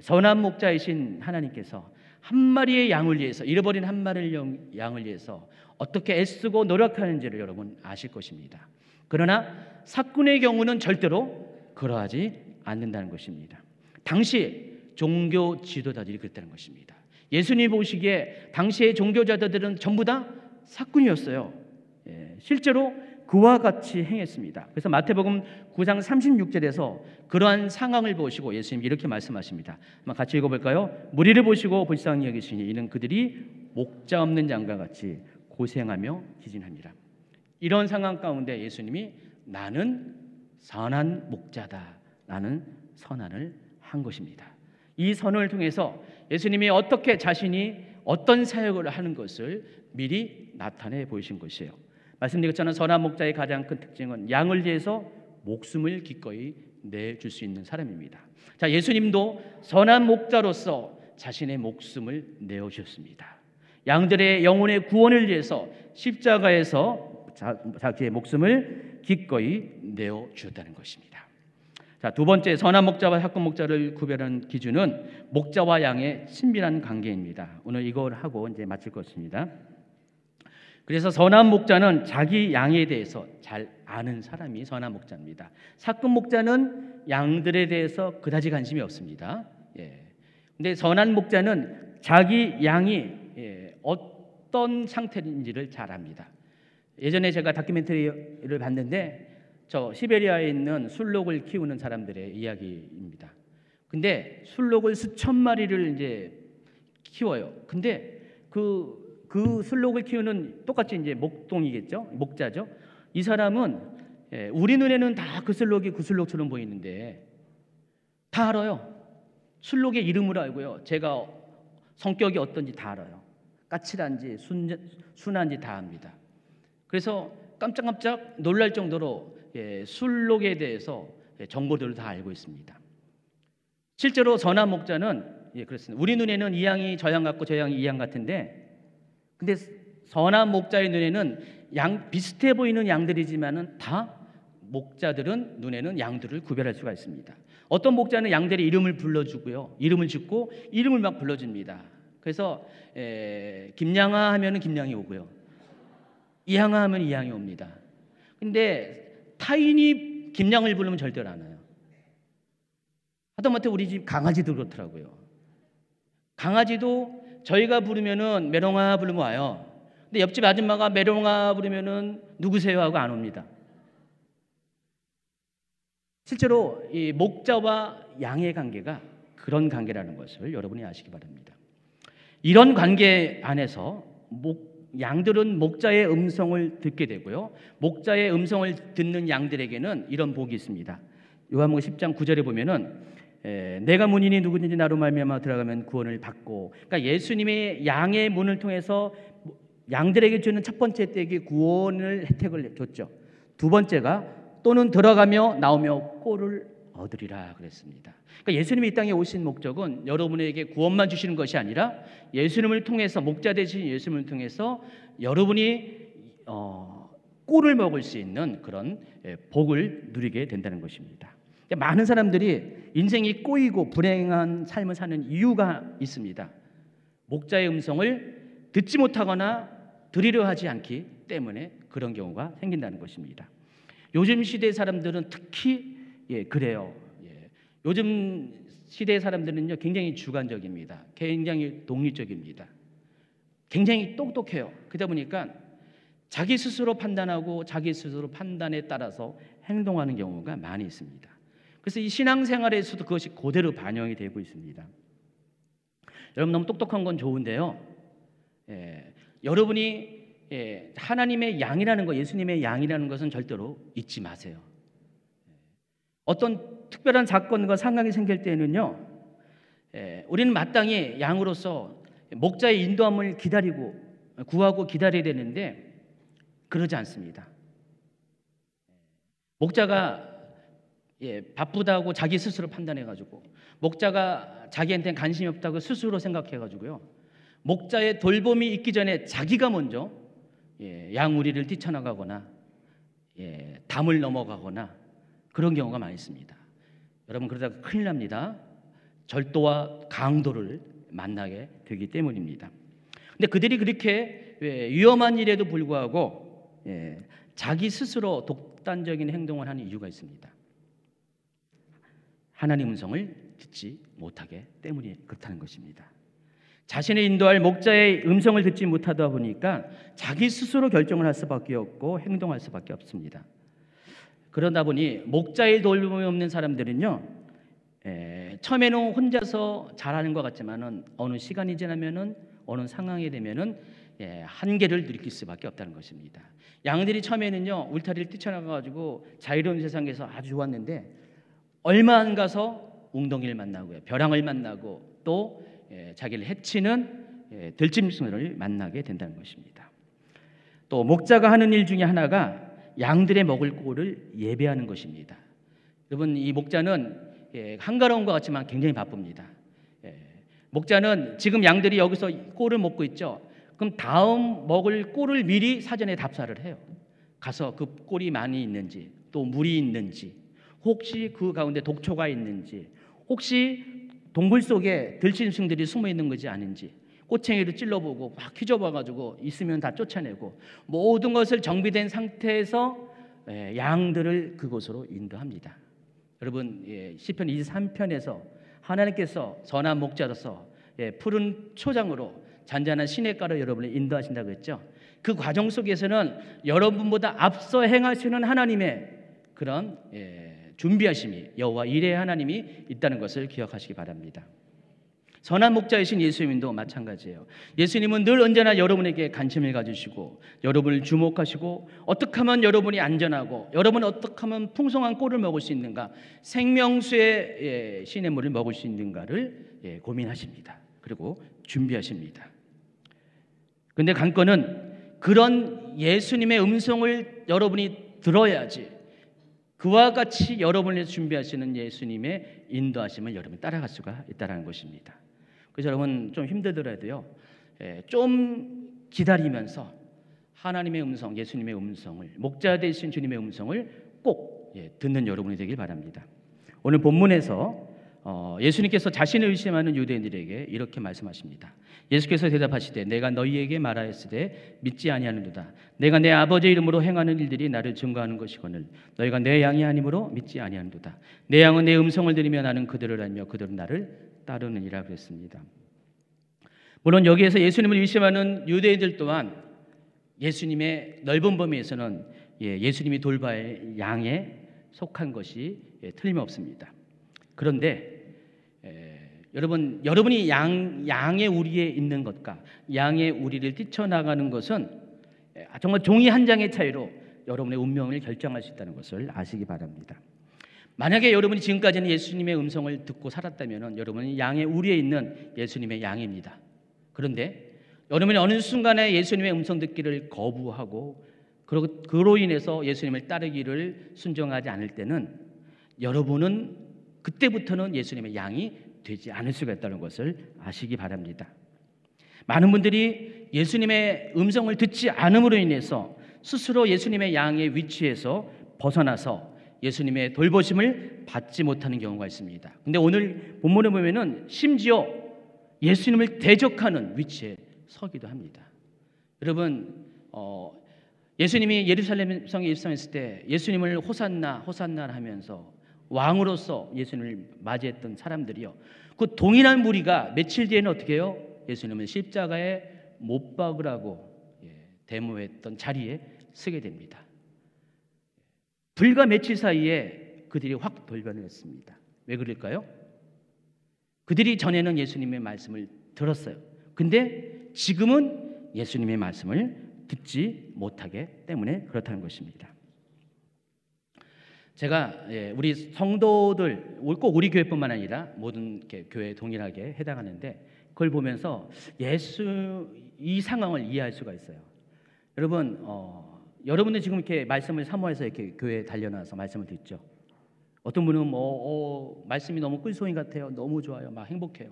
S1: 선한 목자이신 하나님께서 한 마리의 양을 위해서 잃어버린 한 마리의 양을 위해서 어떻게 애쓰고 노력하는지를 여러분 아실 것입니다. 그러나 삭군의 경우는 절대로 그러하지 않는다는 것입니다. 당시 종교 지도자들이 그랬다는 것입니다. 예수님 보시기에 당시의 종교자들은 전부 다 삭군이었어요. 실제로 그와 같이 행했습니다. 그래서 마태복음 9장 36절에서 그러한 상황을 보시고 예수님이 이렇게 말씀하십니다. 한번 같이 읽어볼까요? 무리를 보시고 불쌍히 여기시니 이는 그들이 목자 없는 양과 같이 고생하며 기진합니다. 이런 상황 가운데 예수님이 나는 선한 목자다. 나는 선한을 한 것입니다. 이 선을 통해서 예수님이 어떻게 자신이 어떤 사역을 하는 것을 미리 나타내 보이신 것이에요. 말씀드린 것처럼 선한 목자의 가장 큰 특징은 양을 위해서 목숨을 기꺼이 내줄 수 있는 사람입니다. 자, 예수님도 선한 목자로서 자신의 목숨을 내어주셨습니다. 양들의 영혼의 구원을 위해서 십자가에서 자기의 목숨을 기꺼이 내어주었다는 것입니다. 자, 두 번째 선한 목자와 삭군 목자를 구별하는 기준은 목자와 양의 친밀한 관계입니다. 오늘 이걸 하고 이제 마칠 것입니다. 그래서 선한 목자는 자기 양에 대해서 잘 아는 사람이 선한 목자입니다. 삭군 목자는 양들에 대해서 그다지 관심이 없습니다. 근데 선한 목자는 자기 양이 어떤 상태인지를 잘 압니다. 예전에 제가 다큐멘터리를 봤는데 저 시베리아에 있는 술록을 키우는 사람들의 이야기입니다. 근데 술록을 수천 마리를 이제 키워요. 근데 그 술록을 키우는 똑같이 이제 목동이겠죠, 목자죠. 이 사람은 우리 눈에는 다 그 술록이 그 술록처럼 보이는데 다 알아요. 술록의 이름을 알고요. 제가 성격이 어떤지 다 알아요. 까칠한지 순한지 다 압니다. 그래서 깜짝깜짝 놀랄 정도로 술록에 대해서 정보들을 다 알고 있습니다. 실제로 선한 목자는 그렇습니다. 우리 눈에는 이 양이 저 양 같고 저 양이 이 양 같은데, 근데 선한 목자의 눈에는 양 비슷해 보이는 양들이지만은 다 목자들은 눈에는 양들을 구별할 수가 있습니다. 어떤 목자는 양들의 이름을 불러주고요, 이름을 짓고 이름을 막 불러줍니다. 그래서 김양아 하면은 김양이 오고요, 이양아 하면 이양이 옵니다. 근데 타인이 김양을 부르면 절대로 안 와요. 하다못해 우리 집 강아지도 그렇더라고요. 강아지도 저희가 부르면은 메롱아 부르면 와요. 근데 옆집 아줌마가 메롱아 부르면은 누구세요 하고 안 옵니다. 실제로 이 목자와 양의 관계가 그런 관계라는 것을 여러분이 아시기 바랍니다. 이런 관계 안에서 양들은 목자의 음성을 듣게 되고요, 목자의 음성을 듣는 양들에게는 이런 복이 있습니다. 요한복음 10장 9절에 보면은 내가 문이니 누구든지 나로 말미암아 들어가면 구원을 받고, 그러니까 예수님의 양의 문을 통해서 양들에게 주는 첫 번째 때에 구원을 혜택을 줬죠. 두 번째가 또는 들어가며 나오며 꼴을 얻으리라 그랬습니다. 그러니까 예수님이 이 땅에 오신 목적은 여러분에게 구원만 주시는 것이 아니라 예수님을 통해서, 목자 되신 예수님을 통해서 여러분이 꼴을 먹을 수 있는 그런 복을 누리게 된다는 것입니다. 많은 사람들이 인생이 꼬이고 불행한 삶을 사는 이유가 있습니다. 목자의 음성을 듣지 못하거나 들으려 하지 않기 때문에 그런 경우가 생긴다는 것입니다. 요즘 시대 사람들은 특히 그래요. 요즘 시대 사람들은요, 굉장히 주관적입니다. 굉장히 독립적입니다. 굉장히 똑똑해요. 그러다 보니까 자기 스스로 판단하고 자기 스스로 판단에 따라서 행동하는 경우가 많이 있습니다. 그래서 이 신앙생활에서도 그것이 그대로 반영이 되고 있습니다. 여러분, 너무 똑똑한 건 좋은데요, 여러분이 하나님의 양이라는 것, 예수님의 양이라는 것은 절대로 잊지 마세요. 어떤 특별한 사건과 상황이 생길 때는요, 우리는 마땅히 양으로서 목자의 인도함을 구하고 기다려야 되는데 그러지 않습니다. 목자가 바쁘다고 자기 스스로 판단해가지고, 목자가 자기한테는 관심이 없다고 스스로 생각해가지고요, 목자의 돌봄이 있기 전에 자기가 먼저 양우리를 뛰쳐나가거나 담을 넘어가거나 그런 경우가 많이 있습니다. 여러분, 그러다가 큰일 납니다. 절도와 강도를 만나게 되기 때문입니다. 근데 그들이 그렇게 위험한 일에도 불구하고 자기 스스로 독단적인 행동을 하는 이유가 있습니다. 하나님 음성을 듣지 못하기 때문이 그렇다는 것입니다. 자신을 인도할 목자의 음성을 듣지 못하다 보니까 자기 스스로 결정을 할 수밖에 없고 행동할 수밖에 없습니다. 그러다 보니 목자의 돌봄이 없는 사람들은요, 처음에는 혼자서 잘하는 것 같지만은 어느 시간이 지나면은, 어느 상황이 되면은 한계를 느낄 수밖에 없다는 것입니다. 양들이 처음에는요, 울타리를 뛰쳐나가가지고 자유로운 세상에서 아주 좋았는데 얼마 안 가서 웅덩이를 만나고요, 벼랑을 만나고 또 자기를 해치는 들짐승을 만나게 된다는 것입니다. 또 목자가 하는 일 중에 하나가 양들의 먹을 꼴을 예배하는 것입니다. 여러분, 이 목자는 한가로운 것 같지만 굉장히 바쁩니다. 목자는 지금 양들이 여기서 꼴을 먹고 있죠. 그럼 다음 먹을 꼴을 미리 사전에 답사를 해요. 가서 그 꼴이 많이 있는지, 또 물이 있는지, 혹시 그 가운데 독초가 있는지, 혹시 동굴 속에 들짐승들이 숨어 있는 것이 아닌지 꼬챙이로 찔러보고 막 휘저어가지고 있으면 다 쫓아내고 모든 것을 정비된 상태에서 양들을 그곳으로 인도합니다. 여러분, 시편 23편에서 하나님께서 선한 목자로서 푸른 초장으로 잔잔한 시냇가로 여러분을 인도하신다고 했죠. 그 과정 속에서는 여러분보다 앞서 행하시는 하나님의 그런 준비하심이, 여호와 이레의 하나님이 있다는 것을 기억하시기 바랍니다. 선한 목자이신 예수님도 마찬가지예요. 예수님은 늘 언제나 여러분에게 관심을 가지시고 여러분을 주목하시고 어떻게 하면 여러분이 안전하고 여러분은 어떻게 하면 풍성한 꼴을 먹을 수 있는가, 생명수의 시냇물을 먹을 수 있는가를 고민하십니다. 그리고 준비하십니다. 그런데 관건은 그런 예수님의 음성을 여러분이 들어야지 그와 같이 여러분을 위해서 준비하시는 예수님의 인도하심을 여러분이 따라갈 수가 있다는 것입니다. 그래서 여러분 좀 힘들더라도요, 좀 기다리면서 하나님의 음성, 예수님의 음성을, 목자 되신 주님의 음성을 꼭 듣는 여러분이 되길 바랍니다. 오늘 본문에서 예수님께서 자신을 의심하는 유대인들에게 이렇게 말씀하십니다. 예수께서 대답하시되 내가 너희에게 말하였으되 믿지 아니하는도다. 내가 내 아버지 이름으로 행하는 일들이 나를 증거하는 것이거늘 너희가 내 양이 아니므로 믿지 아니하는도다. 내 양은 내 음성을 들으며 나는 그들을 알며 그들은 나를 따르느니라 그랬습니다. 물론 여기에서 예수님을 의심하는 유대인들 또한 예수님의 넓은 범위에서는 예수님이 돌봐야 양에 속한 것이 틀림없습니다. 그런데 여러분이 양의 우리에 있는 것과 양의 우리를 뛰쳐나가는 것은 정말 종이 한 장의 차이로 여러분의 운명을 결정할 수 있다는 것을 아시기 바랍니다. 만약에 여러분이 지금까지는 예수님의 음성을 듣고 살았다면 여러분이 양의 우리에 있는 예수님의 양입니다. 그런데 여러분이 어느 순간에 예수님의 음성 듣기를 거부하고 그로 인해서 예수님을 따르기를 순종하지 않을 때는 여러분은 그때부터는 예수님의 양이 되지 않을 수가 있다는 것을 아시기 바랍니다. 많은 분들이 예수님의 음성을 듣지 않음으로 인해서 스스로 예수님의 양의 위치에서 벗어나서 예수님의 돌보심을 받지 못하는 경우가 있습니다. 근데 오늘 본문에 보면은 심지어 예수님을 대적하는 위치에 서기도 합니다. 여러분, 예수님이 예루살렘 성에 입성했을 때 예수님을 호산나 호산나 하면서 왕으로서 예수님을 맞이했던 사람들이요, 그 동일한 무리가 며칠 뒤에는 어떻게 해요? 예수님을 십자가에 못 박으라고 데모했던 자리에 서게 됩니다. 불과 며칠 사이에 그들이 확 돌변을 했습니다. 왜 그럴까요? 그들이 전에는 예수님의 말씀을 들었어요. 근데 지금은 예수님의 말씀을 듣지 못하기 때문에 그렇다는 것입니다. 제가 우리 성도들, 꼭 우리 교회뿐만 아니라 모든 교회에 동일하게 해당하는데 그걸 보면서 이 상황을 이해할 수가 있어요. 여러분, 여러분들 지금 이렇게 말씀을 사모해서 이렇게 교회에 달려나와서 말씀을 듣죠. 어떤 분은 말씀이 너무 꿀송이 같아요. 너무 좋아요. 막 행복해요.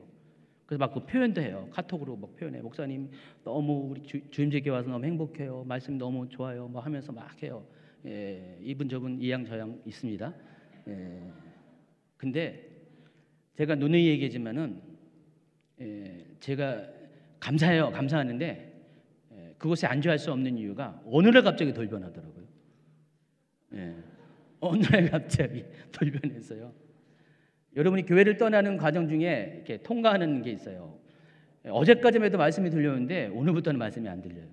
S1: 그래서 막 그 표현도 해요. 카톡으로 막 표현해. 목사님 너무 우리 주임제께 와서 너무 행복해요. 말씀 너무 좋아요. 뭐 하면서 막 해요. 이분 저분 이양 저양 있습니다. 근데 제가 누누이 얘기하지만은 제가 감사해요. 감사하는데 그곳에 안주할 수 없는 이유가 어느 날 갑자기 돌변하더라고요. 어느 날 갑자기 돌변했어요. 여러분이 교회를 떠나는 과정 중에 이렇게 통과하는 게 있어요. 어제까지만 해도 말씀이 들렸는데 오늘부터는 말씀이 안 들려요.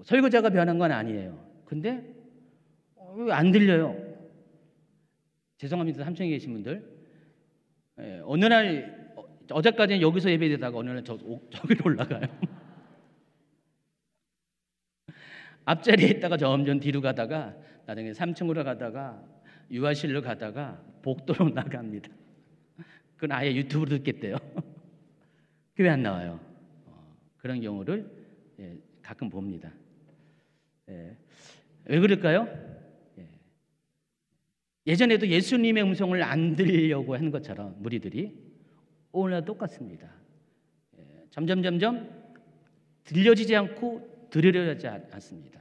S1: 설교자가 변한 건 아니에요. 근데 왜 안 들려요? 죄송합니다. 3층에 계신 분들. 어느 날 어제까지는 여기서 예배되다가 어느 날 저기로 올라가요. 앞자리에 있다가 점점 뒤로 가다가 나중에 3층으로 가다가 유아실로 가다가 복도로 나갑니다. 그건 아예 유튜브로 듣겠대요. 교회 안 나와요. 그런 경우를 가끔 봅니다. 왜 그럴까요? 예전에도 예수님의 음성을 안 들으려고 하는 것처럼 무리들이 오늘날 똑같습니다. 점점 들려지지 않고 들으려 하지 않습니다.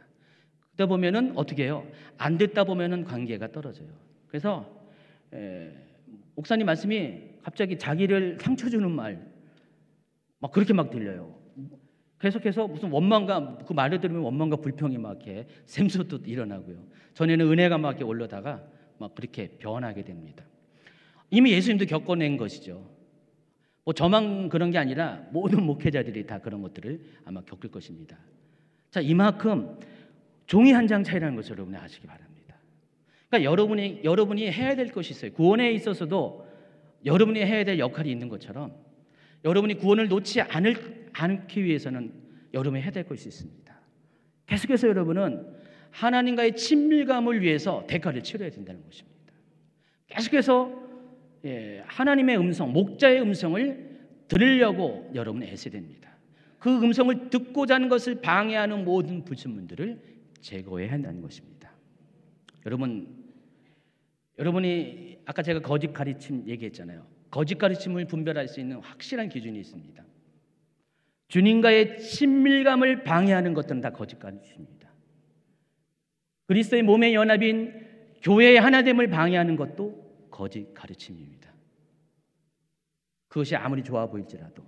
S1: 그러다 보면은 어떻게 해요? 안 듣다 보면은 관계가 떨어져요. 그래서 목사님 말씀이 갑자기 자기를 상처 주는 말 막 그렇게 막 들려요. 계속해서 무슨 원망과 그 말을 들으면 원망과 불평이 막 이렇게 샘솟듯 일어나고요. 전에는 은혜가 막 이렇게 올라다가 막 그렇게 변하게 됩니다. 이미 예수님도 겪어낸 것이죠. 뭐 저만 그런 게 아니라 모든 목회자들이 다 그런 것들을 아마 겪을 것입니다. 자, 이만큼 종이 한 장 차이라는 것을 여러분이 아시기 바랍니다. 그러니까 여러분이 해야 될 것이 있어요. 구원에 있어서도 여러분이 해야 될 역할이 있는 것처럼 여러분이 구원을 놓지 않기 위해서는 여러분이 해야 될 것이 있습니다. 계속해서 여러분은 하나님과의 친밀감을 위해서 대가를 치러야 된다는 것입니다. 계속해서 하나님의 음성, 목자의 음성을 들으려고 여러분은 애써야 됩니다. 그 음성을 듣고자 하는 것을 방해하는 모든 불순물들을 제거해야 한다는 것입니다. 여러분이 아까 제가 거짓 가르침 얘기했잖아요. 거짓 가르침을 분별할 수 있는 확실한 기준이 있습니다. 주님과의 친밀감을 방해하는 것들은 다 거짓 가르침입니다. 그리스도의 몸의 연합인 교회의 하나됨을 방해하는 것도 거짓 가르침입니다. 그것이 아무리 좋아 보일지라도,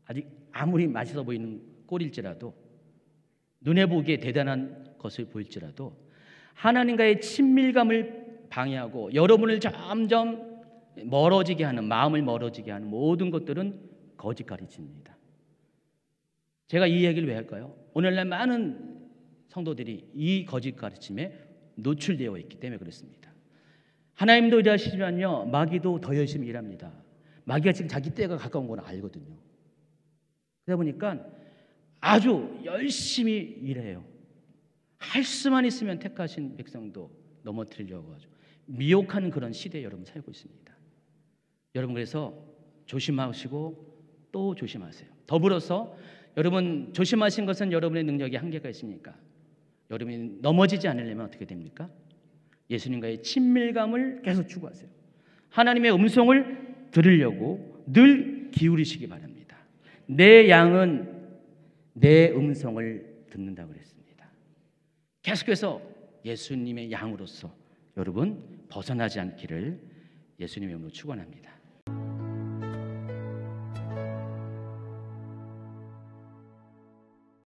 S1: 아직 아무리 맛있어 보이는 꼴일지라도, 눈에 보기에 대단한 것을 보일지라도 하나님과의 친밀감을 방해하고 여러분을 점점 멀어지게 하는, 마음을 멀어지게 하는 모든 것들은 거짓 가르침입니다. 제가 이 얘기를 왜 할까요? 오늘날 많은 성도들이 이 거짓 가르침에 노출되어 있기 때문에 그렇습니다. 하나님도 일하시지만요, 마귀도 더 열심히 일합니다. 마귀가 지금 자기 때가 가까운 걸 알거든요. 그러다 보니까 아주 열심히 일해요. 할 수만 있으면 택하신 백성도 넘어뜨리려고 하죠. 미혹하는 그런 시대에 여러분 살고 있습니다. 여러분 그래서 조심하시고 또 조심하세요. 더불어서 여러분 조심하신 것은 여러분의 능력에 한계가 있으니까 여러분이 넘어지지 않으려면 어떻게 됩니까? 예수님과의 친밀감을 계속 추구하세요. 하나님의 음성을 들으려고 늘 기울이시기 바랍니다. 내 양은 내 음성을 듣는다고 그랬습니다. 계속해서 예수님의 양으로서 여러분 벗어나지 않기를 예수님의 이름으로 축원합니다.